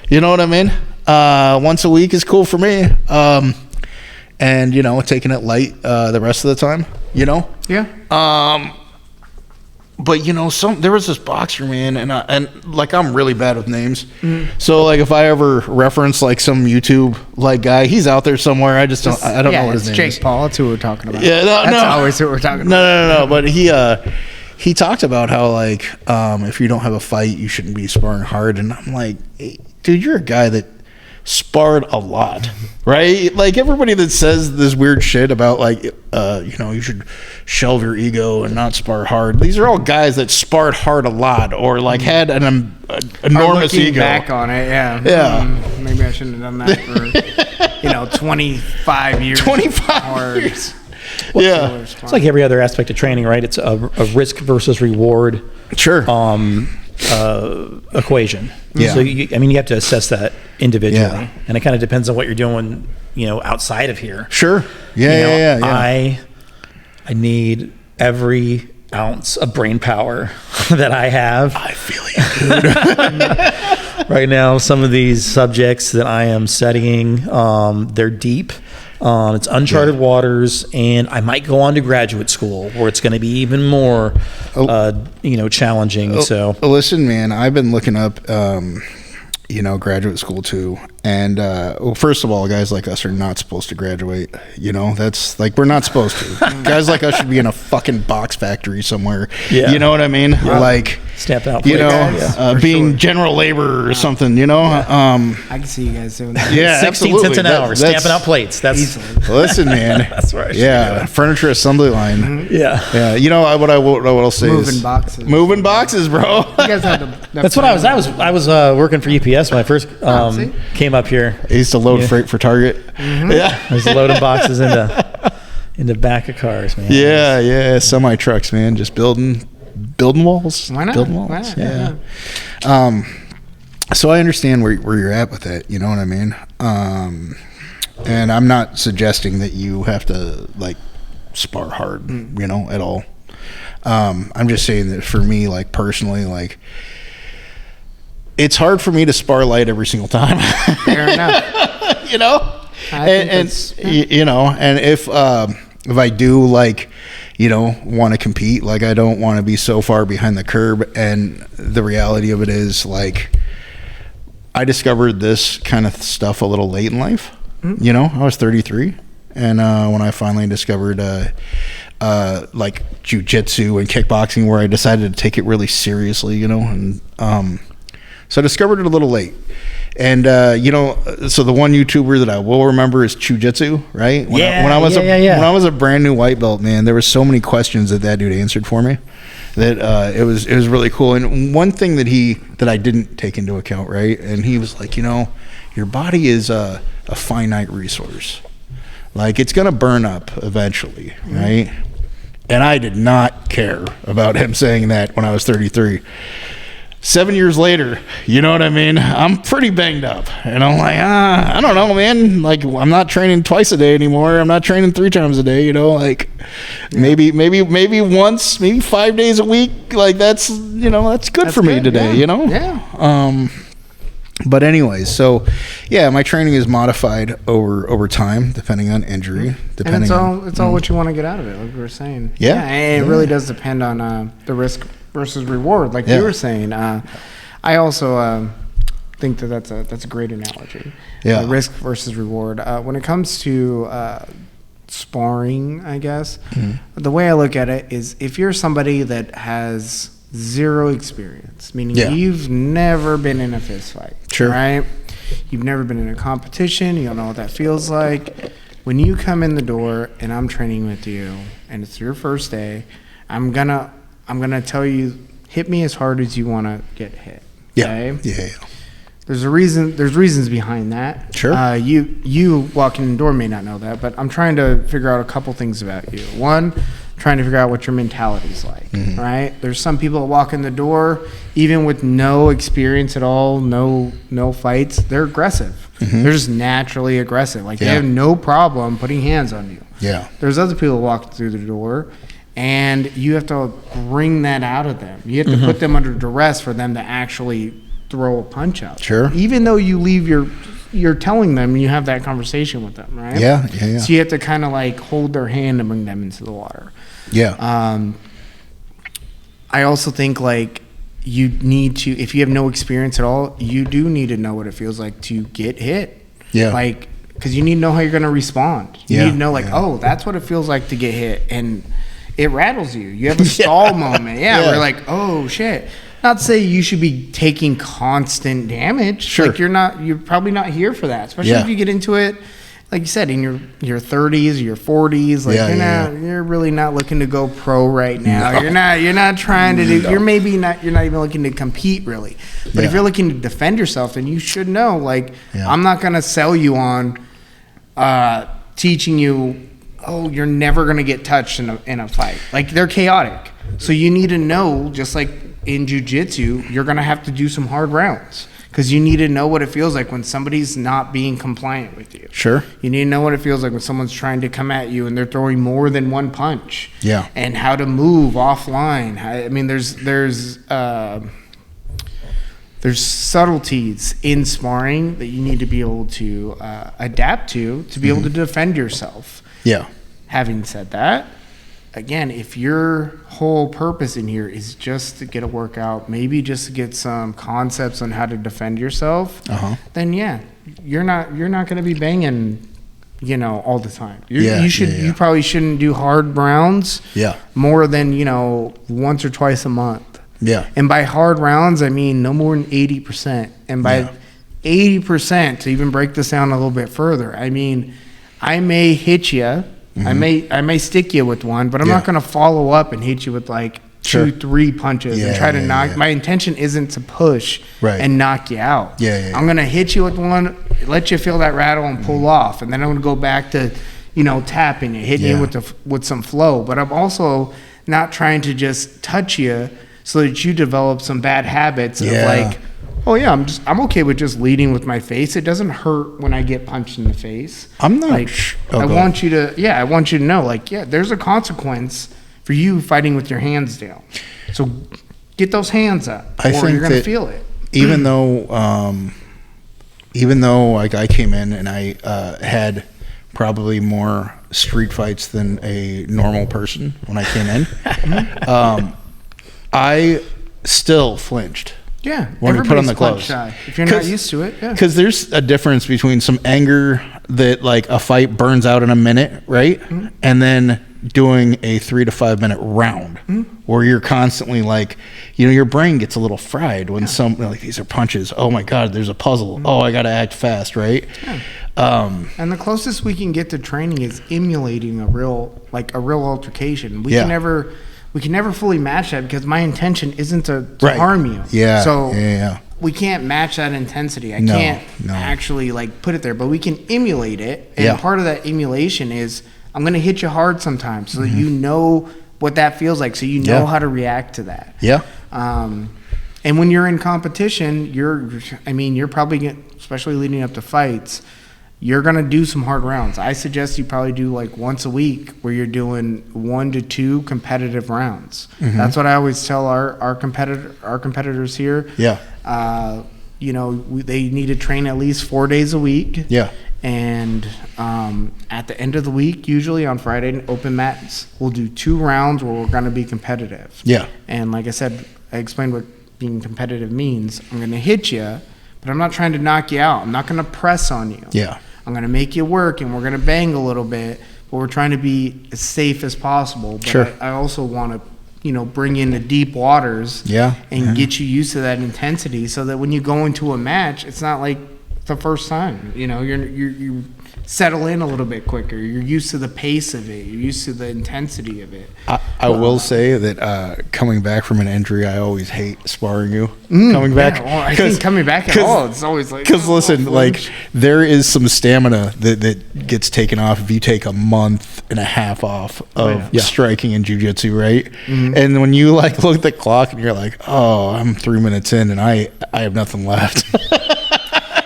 You know what I mean? Once a week is cool for me. And taking it light the rest of the time. Yeah. But there was this boxer, man, and I'm really bad with names. So if I ever reference some YouTube guy, he's out there somewhere. I just don't. I don't know what his name Jake is. Paul. That's who we're talking about. Yeah, that's always who we're talking about. No. But he talked about how if you don't have a fight, you shouldn't be sparring hard. And I'm like, hey, dude, you're a guy that sparred a lot, right? Everybody that says this weird shit about you should shelve your ego and not spar hard. These are all guys that sparred hard a lot or had an enormous Looking ego. back on it, yeah. Maybe I shouldn't have done that for 25 years. 25 years. It's like every other aspect of training, right? It's a risk versus reward Sure. equation. Yeah. So you have to assess that individually, Yeah. and it kind of depends on what you're doing, outside of here. Sure. Yeah. I need every ounce of brain power that I have. I feel you. Right now, some of these subjects that I am studying, they're deep. It's uncharted waters, and I might go on to graduate school where it's going to be even more, challenging. So Listen, man, I've been looking up, graduate school too. And, first of all, guys like us are not supposed to graduate. That's we're not supposed to. Guys like us should be in a fucking box factory somewhere. Yeah. You know what I mean? stamp out. Being general labor or something, I can see you guys doing that. Yeah, 16 cents an hour, stamping out plates. That's Easily. Listen, man. That's right. Yeah, furniture assembly line. Yeah. Yeah, what I'll say is Moving boxes. moving boxes, bro. You guys had the That's what I was. I was working for UPS when I first see? came up here. I used to load freight for Target. I was loading boxes into back of cars, man. Yeah, semi trucks, man. Just building walls. Why not? Building walls. Why not? Yeah. So I understand where you're at with it. You know what I mean? And I'm not suggesting that you have to spar hard, at all. I'm just saying that for me, personally, it's hard for me to spar light every single time. Fair enough. And if I do want to compete, I don't want to be so far behind the curb. And the reality of it is I discovered this kind of stuff a little late in life. I was 33, and when I finally discovered like jujitsu and kickboxing, where I decided to take it really seriously, you know, and so I discovered it a little late. And you know, so the one YouTuber that I will remember is Jujitsu, right? When I was a brand new white belt, man, there were so many questions that dude answered for me that it was really cool. And one thing that I didn't take into account, right? And he was like, you know, your body is a finite resource. Like, it's gonna burn up eventually, right? And I did not care about him saying that when I was 33. 7 years later, you know what I mean? I'm pretty banged up. And I'm like, I don't know, man. Like, I'm not training twice a day anymore. I'm not training 3 times a day, you know? Like, maybe once, maybe 5 days a week. Like, that's, you know, that's good for me today, you know? Yeah. But anyways, so yeah, my training is modified over time, depending on injury. And it's all what you want to get out of it, like we were saying. Yeah. And it really does depend on the risk versus reward, like you were saying. I also think that's a great analogy. Yeah. Risk versus reward. When it comes to sparring, I guess, the way I look at it is, if you're somebody that has zero experience, meaning you've never been in a fist fight, right? You've never been in a competition, you don't know what that feels like. When you come in the door and I'm training with you and it's your first day, I'm gonna tell you, hit me as hard as you want to get hit. Okay? Yeah. There's reasons behind that. Sure. You walking in the door may not know that, but I'm trying to figure out a couple things about you. One, trying to figure out what your mentality's like, right? There's some people that walk in the door, even with no experience at all, no fights, they're aggressive. They're just naturally aggressive. Like, they have no problem putting hands on you. Yeah. There's other people that walk through the door, and you have to bring that out of them. You have to put them under duress for them to actually throw a punch out. Sure. Even though you're telling them, you have that conversation with them, right? Yeah. So you have to kind of like hold their hand and bring them into the water. Yeah. I also think, like, you need to, if you have no experience at all, you do need to know what it feels like to get hit. Yeah. Like, because you need to know how you're going to respond. You need to know, like, oh, that's what it feels like to get hit. And it rattles you. You have a stall moment. Yeah. Where, like, oh, shit. Not to say you should be taking constant damage. Sure. Like, you're probably not here for that. Especially if you get into it, like you said, in your 30s or your 40s. Like, you're really not looking to go pro right now. No. You're not trying to do, you're not even looking to compete really. But if you're looking to defend yourself, then you should know, like, I'm not going to sell you on teaching you, oh, you're never going to get touched in a fight. Like, they're chaotic. So you need to know, just like in jiu-jitsu, you're going to have to do some hard rounds, because you need to know what it feels like when somebody's not being compliant with you. Sure. You need to know what it feels like when someone's trying to come at you and they're throwing more than one punch. Yeah. And how to move offline. I mean, there's subtleties in sparring that you need to be able to adapt to be able to defend yourself. Yeah. Having said that, again, if your whole purpose in here is just to get a workout, maybe just to get some concepts on how to defend yourself, then you're not going to be banging, all the time. You probably shouldn't do hard rounds more than, once or twice a month. Yeah. And by hard rounds, I mean no more than 80%. And by 80%, to even break this down a little bit further, I mean, I may hit you. I may stick you with one, but I'm not going to follow up and hit you with like 2-3 punches and try to knock. My intention isn't to push and knock you out. I'm going to hit you with one, let you feel that rattle and pull off, and then I'm going to go back to, tapping you, hitting you with some flow. But I'm also not trying to just touch you so that you develop some bad habits of like, oh yeah, I'm okay with just leading with my face. It doesn't hurt when I get punched in the face. I'm not. Like, I want you to know, like, there's a consequence for you fighting with your hands down. So get those hands up, or you're gonna feel it. Even though like I came in and I had probably more street fights than a normal person when I came in, I still flinched. Yeah, when we put on the gloves. If you're not used to it, because there's a difference between some anger that like a fight burns out in a minute, right? And then doing a 3 to 5 minute round where you're constantly like, your brain gets a little fried when like these are punches. Oh my God, there's a puzzle. Oh, I got to act fast, right? And the closest we can get to training is emulating a real altercation. We can never fully match that because my intention isn't to harm you. Yeah. So we can't match that intensity. I can't actually like put it there, but we can emulate it. And part of that emulation is I'm going to hit you hard sometimes so that you know what that feels like, so you know how to react to that. Yeah. And when you're in competition, you're probably especially leading up to fights, you're going to do some hard rounds. I suggest you probably do like once a week where you're doing 1 to 2 competitive rounds. That's what I always tell our competitors here. Yeah. They need to train at least 4 days a week. Yeah. And at the end of the week, usually on Friday, open mats, we'll do 2 rounds where we're going to be competitive. Yeah. And like I said, I explained what being competitive means. I'm going to hit you, but I'm not trying to knock you out. I'm not going to press on you. Yeah. I'm going to make you work, and we're going to bang a little bit, but we're trying to be as safe as possible. But Sure. I also want to, bring in the deep waters and get you used to that intensity so that when you go into a match, it's not like the first time. You settle in a little bit quicker. You're used to the pace of it. You're used to the intensity of it. I will say that coming back from an injury, I always hate sparring you. Coming back, I think coming back at all, it's always like because listen, like there is some stamina that gets taken off if you take a month and a half off of striking in jiu-jitsu, right? And when you like look at the clock and you're like, oh, I'm 3 minutes in and I have nothing left.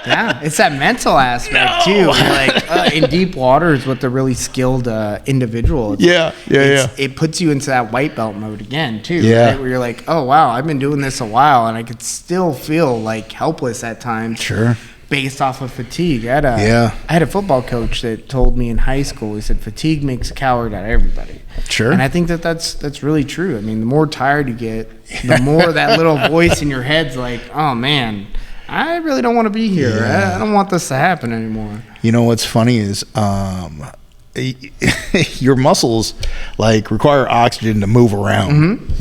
Yeah, it's that mental aspect too. You're like in deep waters with the really skilled individual. It puts you into that white belt mode again too. Yeah. Right? Where you're like, oh wow, I've been doing this a while, and I could still feel like helpless at times. Sure. Based off of fatigue. I had a football coach that told me in high school. He said fatigue makes a coward out of everybody. Sure. And I think that's really true. I mean, the more tired you get, the more that little voice in your head's like, oh man, I really don't want to be here. I don't want this to happen anymore. You know what's funny is your muscles like require oxygen to move around.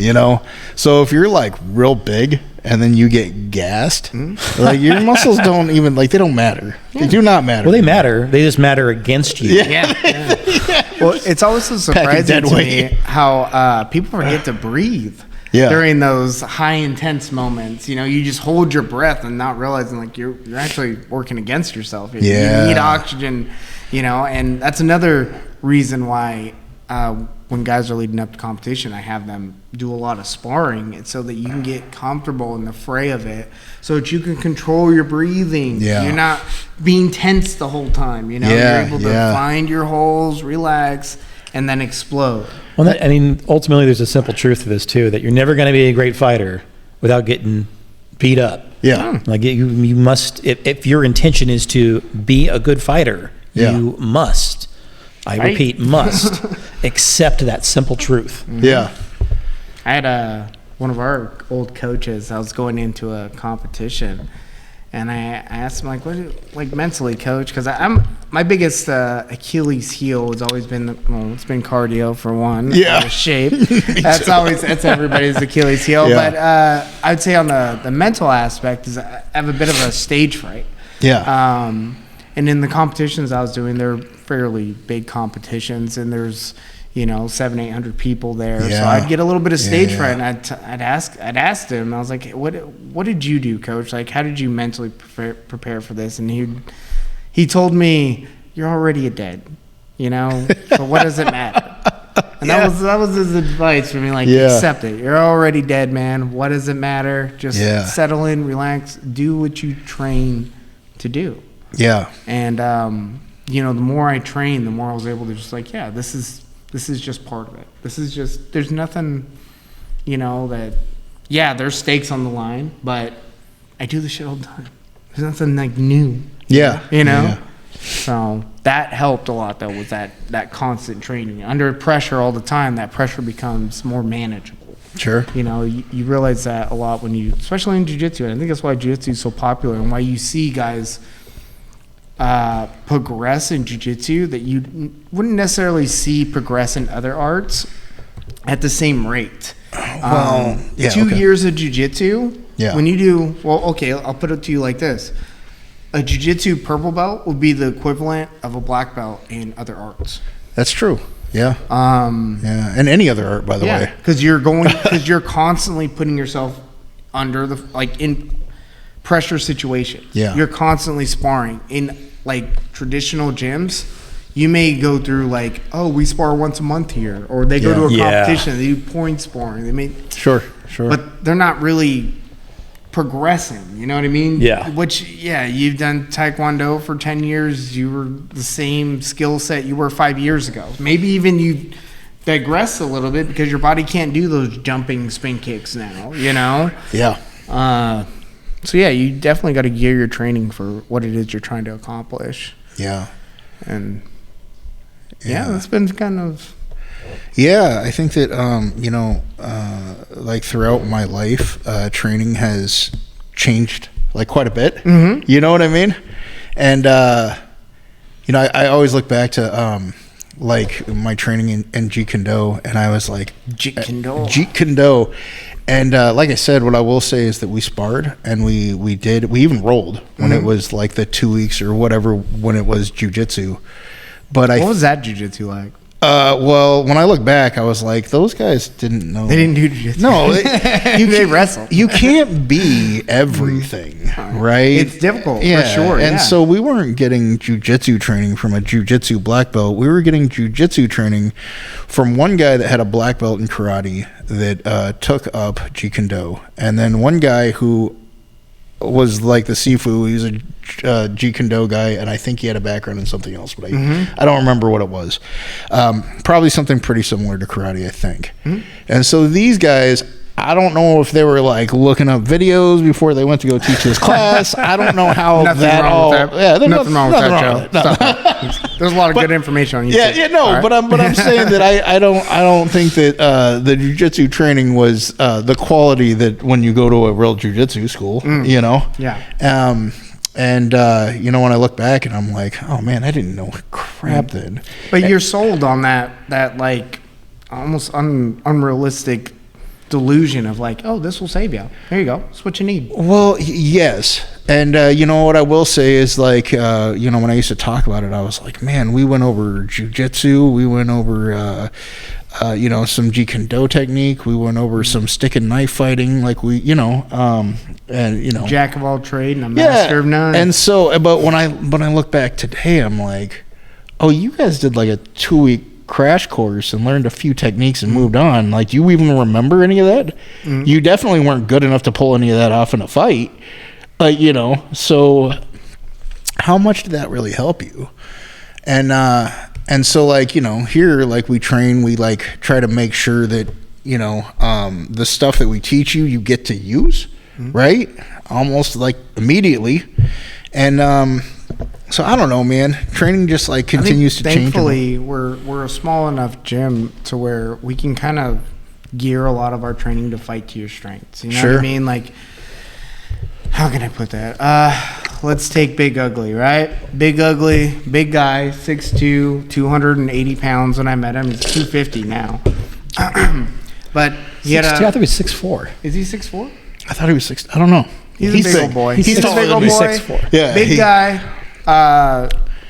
So if you're like real big and then you get gassed, like your muscles don't even they don't matter. They do not matter. Well, they matter. They just matter against you. Yeah. Well, it's always so surprising to me how people forget to breathe. During those high intense moments, you just hold your breath and not realizing like you're actually working against yourself. You need oxygen, and that's another reason why when guys are leading up to competition, I have them do a lot of sparring. It's so that you can get comfortable in the fray of it, so that you can control your breathing. You're not being tense the whole time. You're able to find your holes, relax, and then explode. Well, ultimately, there's a simple truth to this too: that you're never going to be a great fighter without getting beat up. Like you must. If your intention is to be a good fighter, you must. I repeat, must accept that simple truth. Yeah. I had one of our old coaches. I was going into a competition, and I asked him what mentally, coach, because my biggest Achilles heel has always been it's been cardio for one. Shape. That's everybody's Achilles heel. But I'd say on the mental aspect is I have a bit of a stage fright. And in the competitions I was doing, they're fairly big competitions, and there's 700-800 people there. So I'd get a little bit of stage fright, and I'd ask him. I was like, what did you do, coach? Like, how did you mentally prepare for this? And he told me, you're already dead, so what does it matter? And that was his advice for me. Like, accept it. You're already dead, man. What does it matter? Just settle in, relax, do what you train to do. And the more I trained, the more I was able to just this is just part of it. This is just, there's nothing, that there's stakes on the line, but I do this shit all the time. There's nothing like new. So that helped a lot though, with that constant training. Under pressure all the time, that pressure becomes more manageable. Sure. You realize that a lot when especially in jiu-jitsu, and I think that's why jiu-jitsu is so popular and why you see guys progress in jiu-jitsu that you wouldn't necessarily see progress in other arts at the same rate. Well, yeah, 2 okay. years of jiu-jitsu, Yeah. when you do, well, okay, I'll put it to you like this. A jiu-jitsu purple belt would be the equivalent of a black belt in other arts. That's true. Yeah. Yeah. And any other art, by the way. Because you're constantly putting yourself under the, like, in pressure situations. Yeah. You're constantly sparring. In, like, traditional gyms, you may go through, like, oh, we spar once a month here. Or they go to a Yeah. competition. They do point sparring. They may, Sure. but they're not really progressing. You know what I mean? Yeah. Which, yeah, you've done Taekwondo for 10 years. You were the same skill set you were 5 years ago. Maybe even you digress a little bit because your body can't do those jumping spin kicks now, you know? Yeah. So, yeah, you definitely got to gear your training for what it is you're trying to accomplish. Yeah. And, yeah, that's been kind of... Yeah, I think that like throughout my life, training has changed like quite a bit. Mm-hmm. You know what I mean? And I always look back to like my training in Jeet Kune Do, and I was like Jeet Kune Do. And like I said, what I will say is that we sparred and we even rolled when it was like the 2 weeks or whatever when it was jiu-jitsu. But what was that jiu-jitsu like? Well, when I look back, I was like, those guys didn't know. They didn't do jiu-jitsu. No, they wrestle. You can't be everything, right? It's difficult, for sure. And yeah. so we weren't getting jiu-jitsu training from a jiu-jitsu black belt. We were getting jiu-jitsu training from one guy that had a black belt in karate that took up Jeet Kune Do, and then one guy who was like the Sifu. He was a Jeet Kune Do guy, and I think he had a background in something else, but I don't remember what it was. Probably something pretty similar to karate, I think. And so these guys, I don't know if they were like looking up videos before they went to go teach this class. I don't know how Nothing that wrong all. with that. Yeah, there's nothing wrong with nothing that, wrong Joe. with it. No. Stop that. There's a lot of good information on YouTube. Yeah, no, All right? but I'm saying that I don't think that the jiu-jitsu training was the quality that when you go to a real jiu-jitsu school, you know. Yeah. And when I look back and I'm like, oh man, I didn't know crap then. But you're sold on that like almost unrealistic delusion of like, oh, this will save you. There you go. That's what you need. Well, yes. And what I will say is like, when I used to talk about it, I was like, man, we went over jiu-jitsu. We went over, some Jeet Kune Do technique. We went over some stick and knife fighting. Like Jack of all trade and a master of none. And so, but when I look back today, I'm like, oh, you guys did like a 2-week crash course and learned a few techniques and moved on. Like, do you even remember any of that? You definitely weren't good enough to pull any of that off in a fight. So how much did that really help you? And so like, here, like we train, we like try to make sure that, the stuff that we teach you get to use, right? Almost like immediately. And, so I don't know, man. Training just like continues to change. Thankfully, we're a small enough gym to where we can kind of gear a lot of our training to fight to your strengths. You know what I mean? Like, how can I put that? Let's take Big Ugly, right? Big Ugly, big guy, 6'2", 280 pounds when I met him. He's 250 now. But he had I thought he was 6'4". Is he 6'4"? I thought he was 6. I don't know. He's a big old boy. He's a taller big than old me, boy. 6'4". Yeah, Big guy.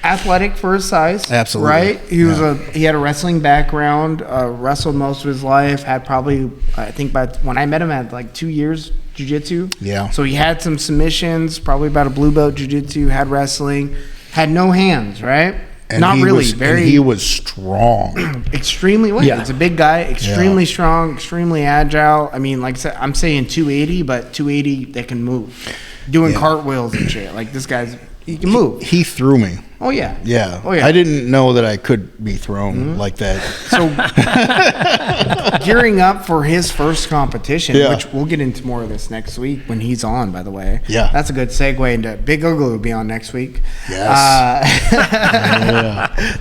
Athletic for his size. Absolutely. Right? He had a wrestling background, wrestled most of his life, had probably, I think when I met him, had like 2 years jiu-jitsu. Yeah. So he had some submissions, probably about a blue belt jiu-jitsu, had wrestling, had no hands, right? And Not really. he was strong. Extremely, Yeah. It's a big guy, extremely strong, extremely agile. I mean, like I said, I'm saying 280, but 280 that can move. Doing cartwheels and shit. Like this guy's, he can move. He threw me. Oh yeah. Yeah. Oh yeah. I didn't know that I could be thrown like that. So gearing up for his first competition, Yeah. which we'll get into more of this next week when he's on, by the way. Yeah. That's a good segue into Big Ugly will be on next week. Yes.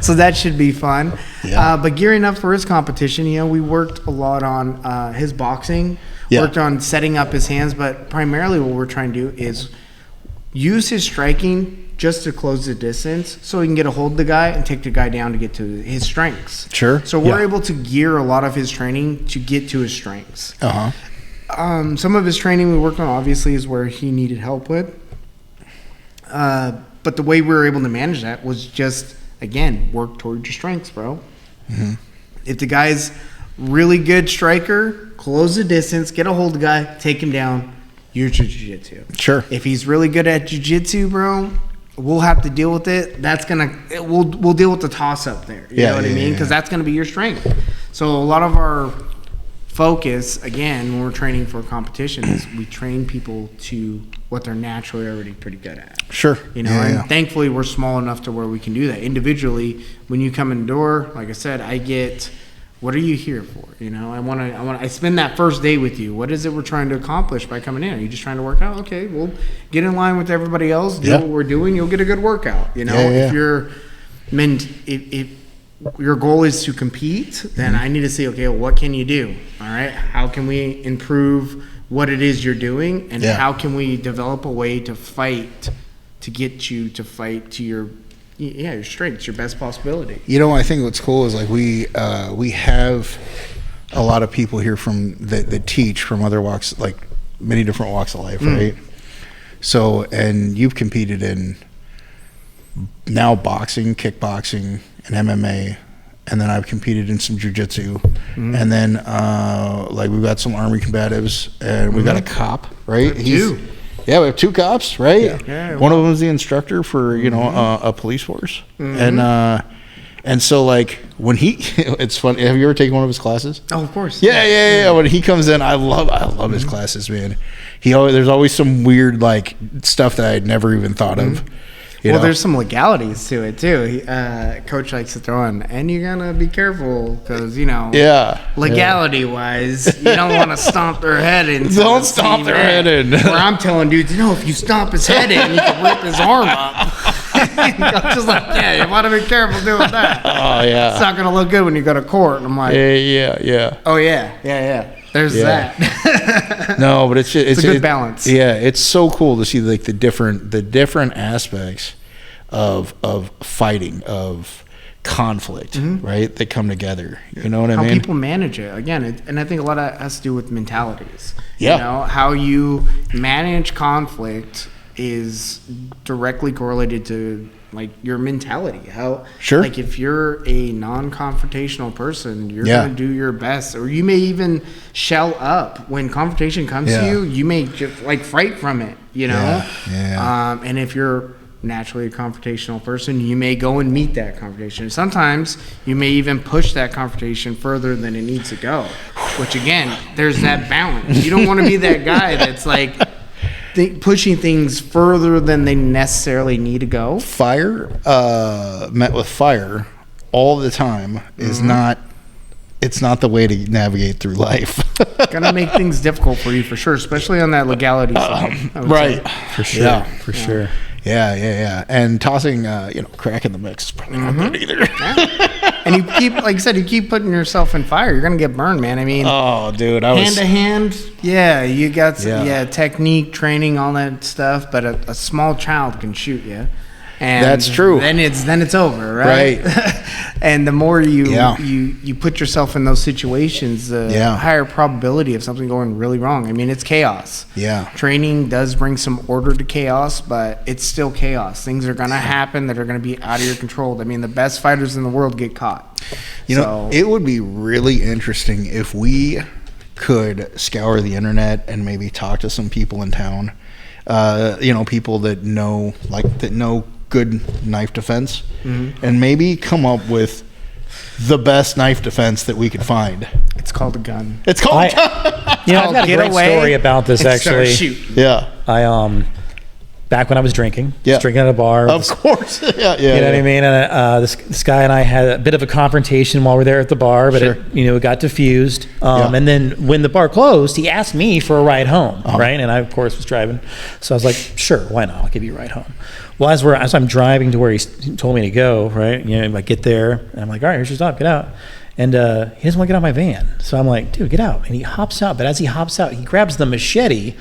So that should be fun. Yeah. But gearing up for his competition, we worked a lot on his boxing, Yeah. worked on setting up his hands, but primarily what we're trying to do is use his striking just to close the distance so he can get a hold of the guy and take the guy down to get to his strengths. Sure. So we're Yeah. able to gear a lot of his training to get to his strengths. Uh-huh. Some of his training we worked on obviously is where he needed help with. But the way we were able to manage that was just, again, work towards your strengths, bro. Mm-hmm. If the guy's really good striker, close the distance, get a hold of the guy, take him down, use your jiu-jitsu. Sure. If he's really good at jiu-jitsu, bro, we'll have to deal with it. We'll deal with the toss-up there. You know what I mean? Because that's going to be your strength. So a lot of our focus, again, when we're training for competition, is we train people to what they're naturally already pretty good at. Sure. You know, and thankfully we're small enough to where we can do that. Individually, when you come in the door, like I said, I get, what are you here for? You know, I spend that first day with you. What is it we're trying to accomplish by coming in? Are you just trying to work out? Okay, well, get in line with everybody else, do what we're doing, you'll get a good workout. You know, if your goal is to compete, then I need to say, okay, well, what can you do? All right, how can we improve what it is you're doing, and how can we develop a way to fight to get you to fight to your strengths, your best possibility. You know, I think what's cool is like we have a lot of people here from that teach from other walks, like many different walks of life, right? So, and you've competed in now boxing, kickboxing, and MMA, and then I've competed in some jiu-jitsu, and then like we've got some Army combatives, and we've got a cop, right? Yeah, we have 2 cops, right? Yeah, one of them is the instructor for a police force, and so like when he, it's funny. Have you ever taken one of his classes? Oh, of course. Yeah. When he comes in, I love his classes, man. There's always some weird like stuff that I'd never even thought of. You know? There's some legalities to it too. Coach likes to throw in, and you gotta be careful because legality wise, you don't want to stomp their head in. Don't stomp their head in. Where I'm telling dudes, if you stomp his head in, you can rip his arm up. I'm just like, you want to be careful doing that. Oh yeah, it's not gonna look good when you go to court. And I'm like, yeah. Oh yeah. There's that. No, but it's a good balance. Yeah, it's so cool to see like the different aspects of fighting, of conflict, right? That come together. You know what I mean? How people manage it. Again, and I think a lot of it has to do with mentalities. Yeah. You know, how you manage conflict is directly correlated to like your mentality. How like if you're a non-confrontational person, you're gonna do your best, or you may even shell up when confrontation comes to you. You may just like fight from it, you know. And if you're naturally a confrontational person, you may go and meet that confrontation. Sometimes you may even push that confrontation further than it needs to go, which again, there's that balance. You don't want to be that guy that's like pushing things further than they necessarily need to go. Fire met with fire all the time is not, it's not the way to navigate through life. Gonna make things difficult for you for sure, especially on that legality side. Right. For sure. Yeah. For sure. Yeah. And tossing, crack in the mix is probably not good either. And you keep, like I said, you keep putting yourself in fire, you're gonna get burned, man. I mean, oh, dude, hand to hand, you got technique, training, all that stuff. But a small child can shoot you, and that's true. Then it's over, right? And the more you put yourself in those situations, the higher probability of something going really wrong. I mean, it's chaos. Yeah. Training does bring some order to chaos, but it's still chaos. Things are gonna happen that are gonna be out of your control. I mean, the best fighters in the world get caught. You know, it would be really interesting if we could scour the internet and maybe talk to some people in town. People that know good knife defense, and maybe come up with the best knife defense that we could find. It's called a gun. It's called. I've got a great story about this actually. Yeah. I back when I was drinking, drinking at a bar. Of course. You know what I mean? And this guy and I had a bit of a confrontation while we were there at the bar, but it got diffused. And then when the bar closed, he asked me for a ride home, right? And I, of course, was driving. So I was like, sure, why not? I'll give you a ride home. Well, as I'm driving to where he told me to go, right? I get there, and I'm like, all right, here's your stop, get out. And he doesn't want to get out of my van. So I'm like, dude, get out. And he hops out. But as he hops out, he grabs the machete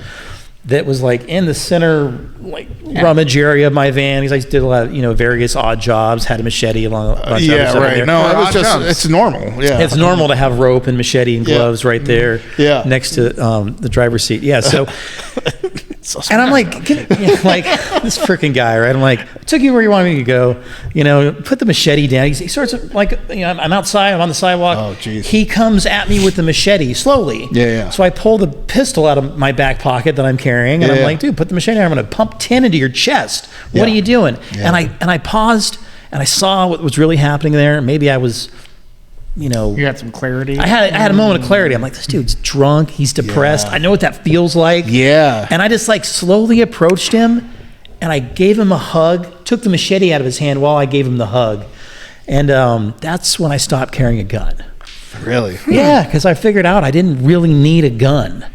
that was like in the center, like rummage area of my van. He's like, did a lot of, various odd jobs, had a machete along a bunch of other stuff in there. No, it was odd just, jobs. it's normal. Yeah. It's normal to have rope and machete and gloves right there next to the driver's seat. Yeah. So, and I'm like, like this freaking guy, right? I'm like, I took you where you wanted me to go, put the machete down. He starts like, I'm outside, I'm on the sidewalk. Oh, geez. He comes at me with the machete slowly. Yeah. So I pull the pistol out of my back pocket that I'm carrying, and I'm like, dude, put the machete down. I'm going to pump 10 into your chest. What are you doing? Yeah. And I paused, and I saw what was really happening there. Maybe I was, You had some clarity. I had a moment of clarity. I'm like, this dude's drunk. He's depressed. Yeah. I know what that feels like. Yeah. And I just like slowly approached him, and I gave him a hug, took the machete out of his hand while I gave him the hug. And that's when I stopped carrying a gun. Really? Yeah, because I figured out I didn't really need a gun.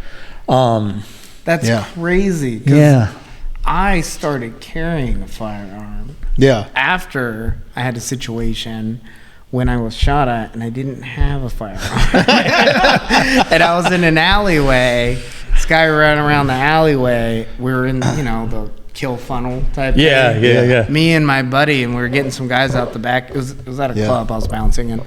That's crazy. 'Cause Yeah. I started carrying a firearm Yeah. after I had a situation when I was shot at and I didn't have a firearm. And I was in an alleyway. This guy ran around the alleyway. We were in, the kill funnel type thing. Yeah. Me and my buddy, and we were getting some guys out the back. It was at a club I was bouncing, and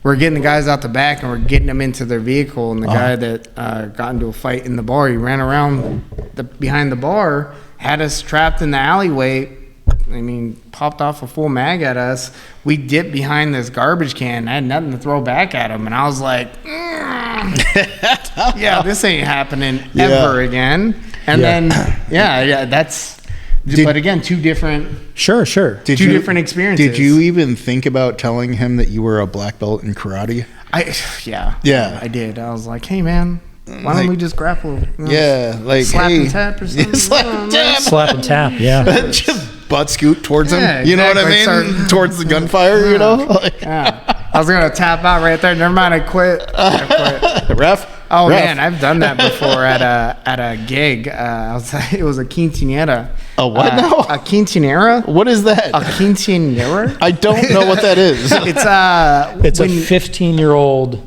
we're getting the guys out the back, and we're getting them into their vehicle. And the guy that got into a fight in the bar, he ran around behind the bar, had us trapped in the alleyway. Popped off a full mag at us. We dipped behind this garbage can. I had nothing to throw back at him, and I was like, "Yeah, this ain't happening ever again." And then, that's. But again, two different. Sure. Two different experiences. Did you even think about telling him that you were a black belt in karate? Yeah, I did. I was like, "Hey, man, why don't we just grapple?" Slap and tap or something. Slap and tap, yeah. Just butt scoot towards him. Yeah, You know what I mean? exactly. Towards the gunfire, Yeah. I was gonna tap out right there. Never mind, I quit. Ref? Oh Ref. man, I've done that before at a gig. It was a quinceañera. A what now? A quinceañera. What is that? A quinceañera. I don't know what that is. It's It's a 15-year-old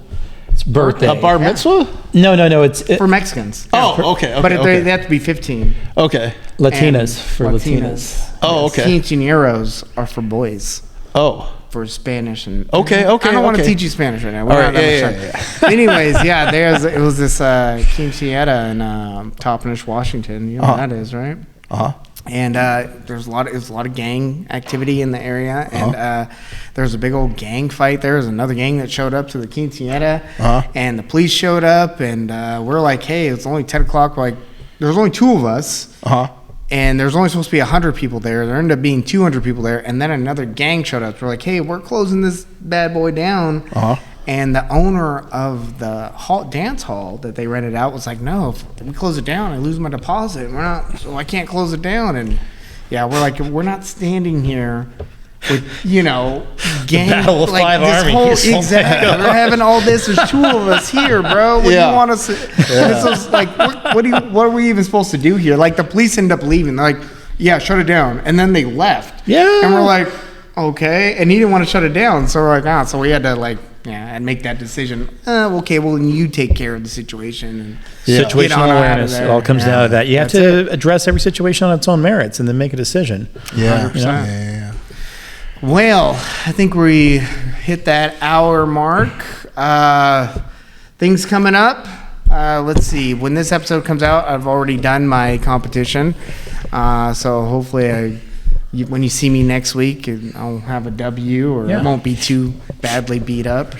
birthday. A bar mitzvah? No. It's for Mexicans. Oh, okay. But okay. they have to be 15. Okay. Latinas And for Latinas. Oh, okay. Quinceañeros are for boys. Oh. For Spanish and Okay. I don't want to teach you Spanish right now. We're not that much time. Anyways, it was this quinceañera in Toppenish, Washington. You know what that is, right? And there's a lot of gang activity in the area, and there's a big old gang fight. There was another gang that showed up to the quinceañera, and the police showed up, and we're like, hey, it's only 10 o'clock. Like, there's only two of us. And there's only supposed to be 100 people there. There ended up being 200 people there. And then another gang showed up. So we're like, hey, we're closing this bad boy down. And the owner of the dance hall that they rented out was like, no, if we close it down, I lose my deposit. So I can't close it down. And we're like, we're not standing here with, gang. Battle of Five Armies. Exactly. We're having all this. There's two of us here, bro. What do you want us to? And it's just like, what are we even supposed to do here? Like, the police end up leaving. They're like, yeah, shut it down. And then they left. Yeah. And we're like, okay. And he didn't want to shut it down. So we're like, so we had to and make that decision. Okay, well, then you take care of the situation. And situational awareness. It all comes down to that. You have to address every situation on its own merits and then make a decision. Yeah. 100%. Yeah. Well, I think we hit that hour mark. Things coming up. Let's see. When this episode comes out, I've already done my competition. So hopefully when you see me next week, I'll have a W, or it won't be too badly beat up.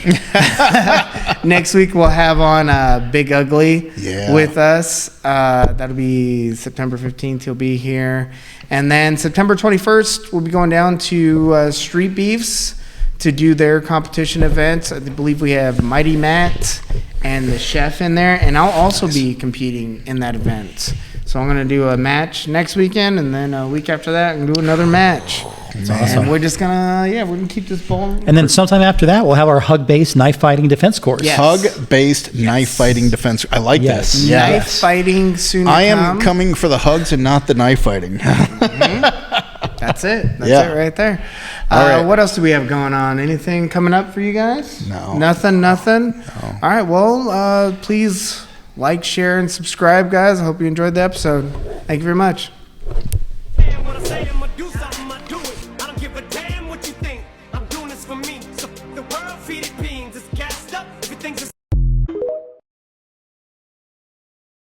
Next week, we'll have on Big Ugly with us. That'll be September 15th. He'll be here. And then September 21st, we'll be going down to Street Beefs to do their competition events. I believe we have Mighty Matt and the chef in there. And I'll also be competing in that event. So I'm going to do a match next weekend, and then a week after that, I'm going to do another match. That's awesome. And we're just going to, we're going to keep this ball. And then sometime after that, we'll have our hug-based knife fighting defense course. Yes. Hug-based knife fighting defense. I like this. Knife fighting soon to I am come. coming for the hugs and not the knife fighting. That's it. That's it right there. All right. What else do we have going on? Anything coming up for you guys? No. Nothing? No. All right. Well, please like, share, and subscribe, guys. I hope you enjoyed the episode. Thank you very much.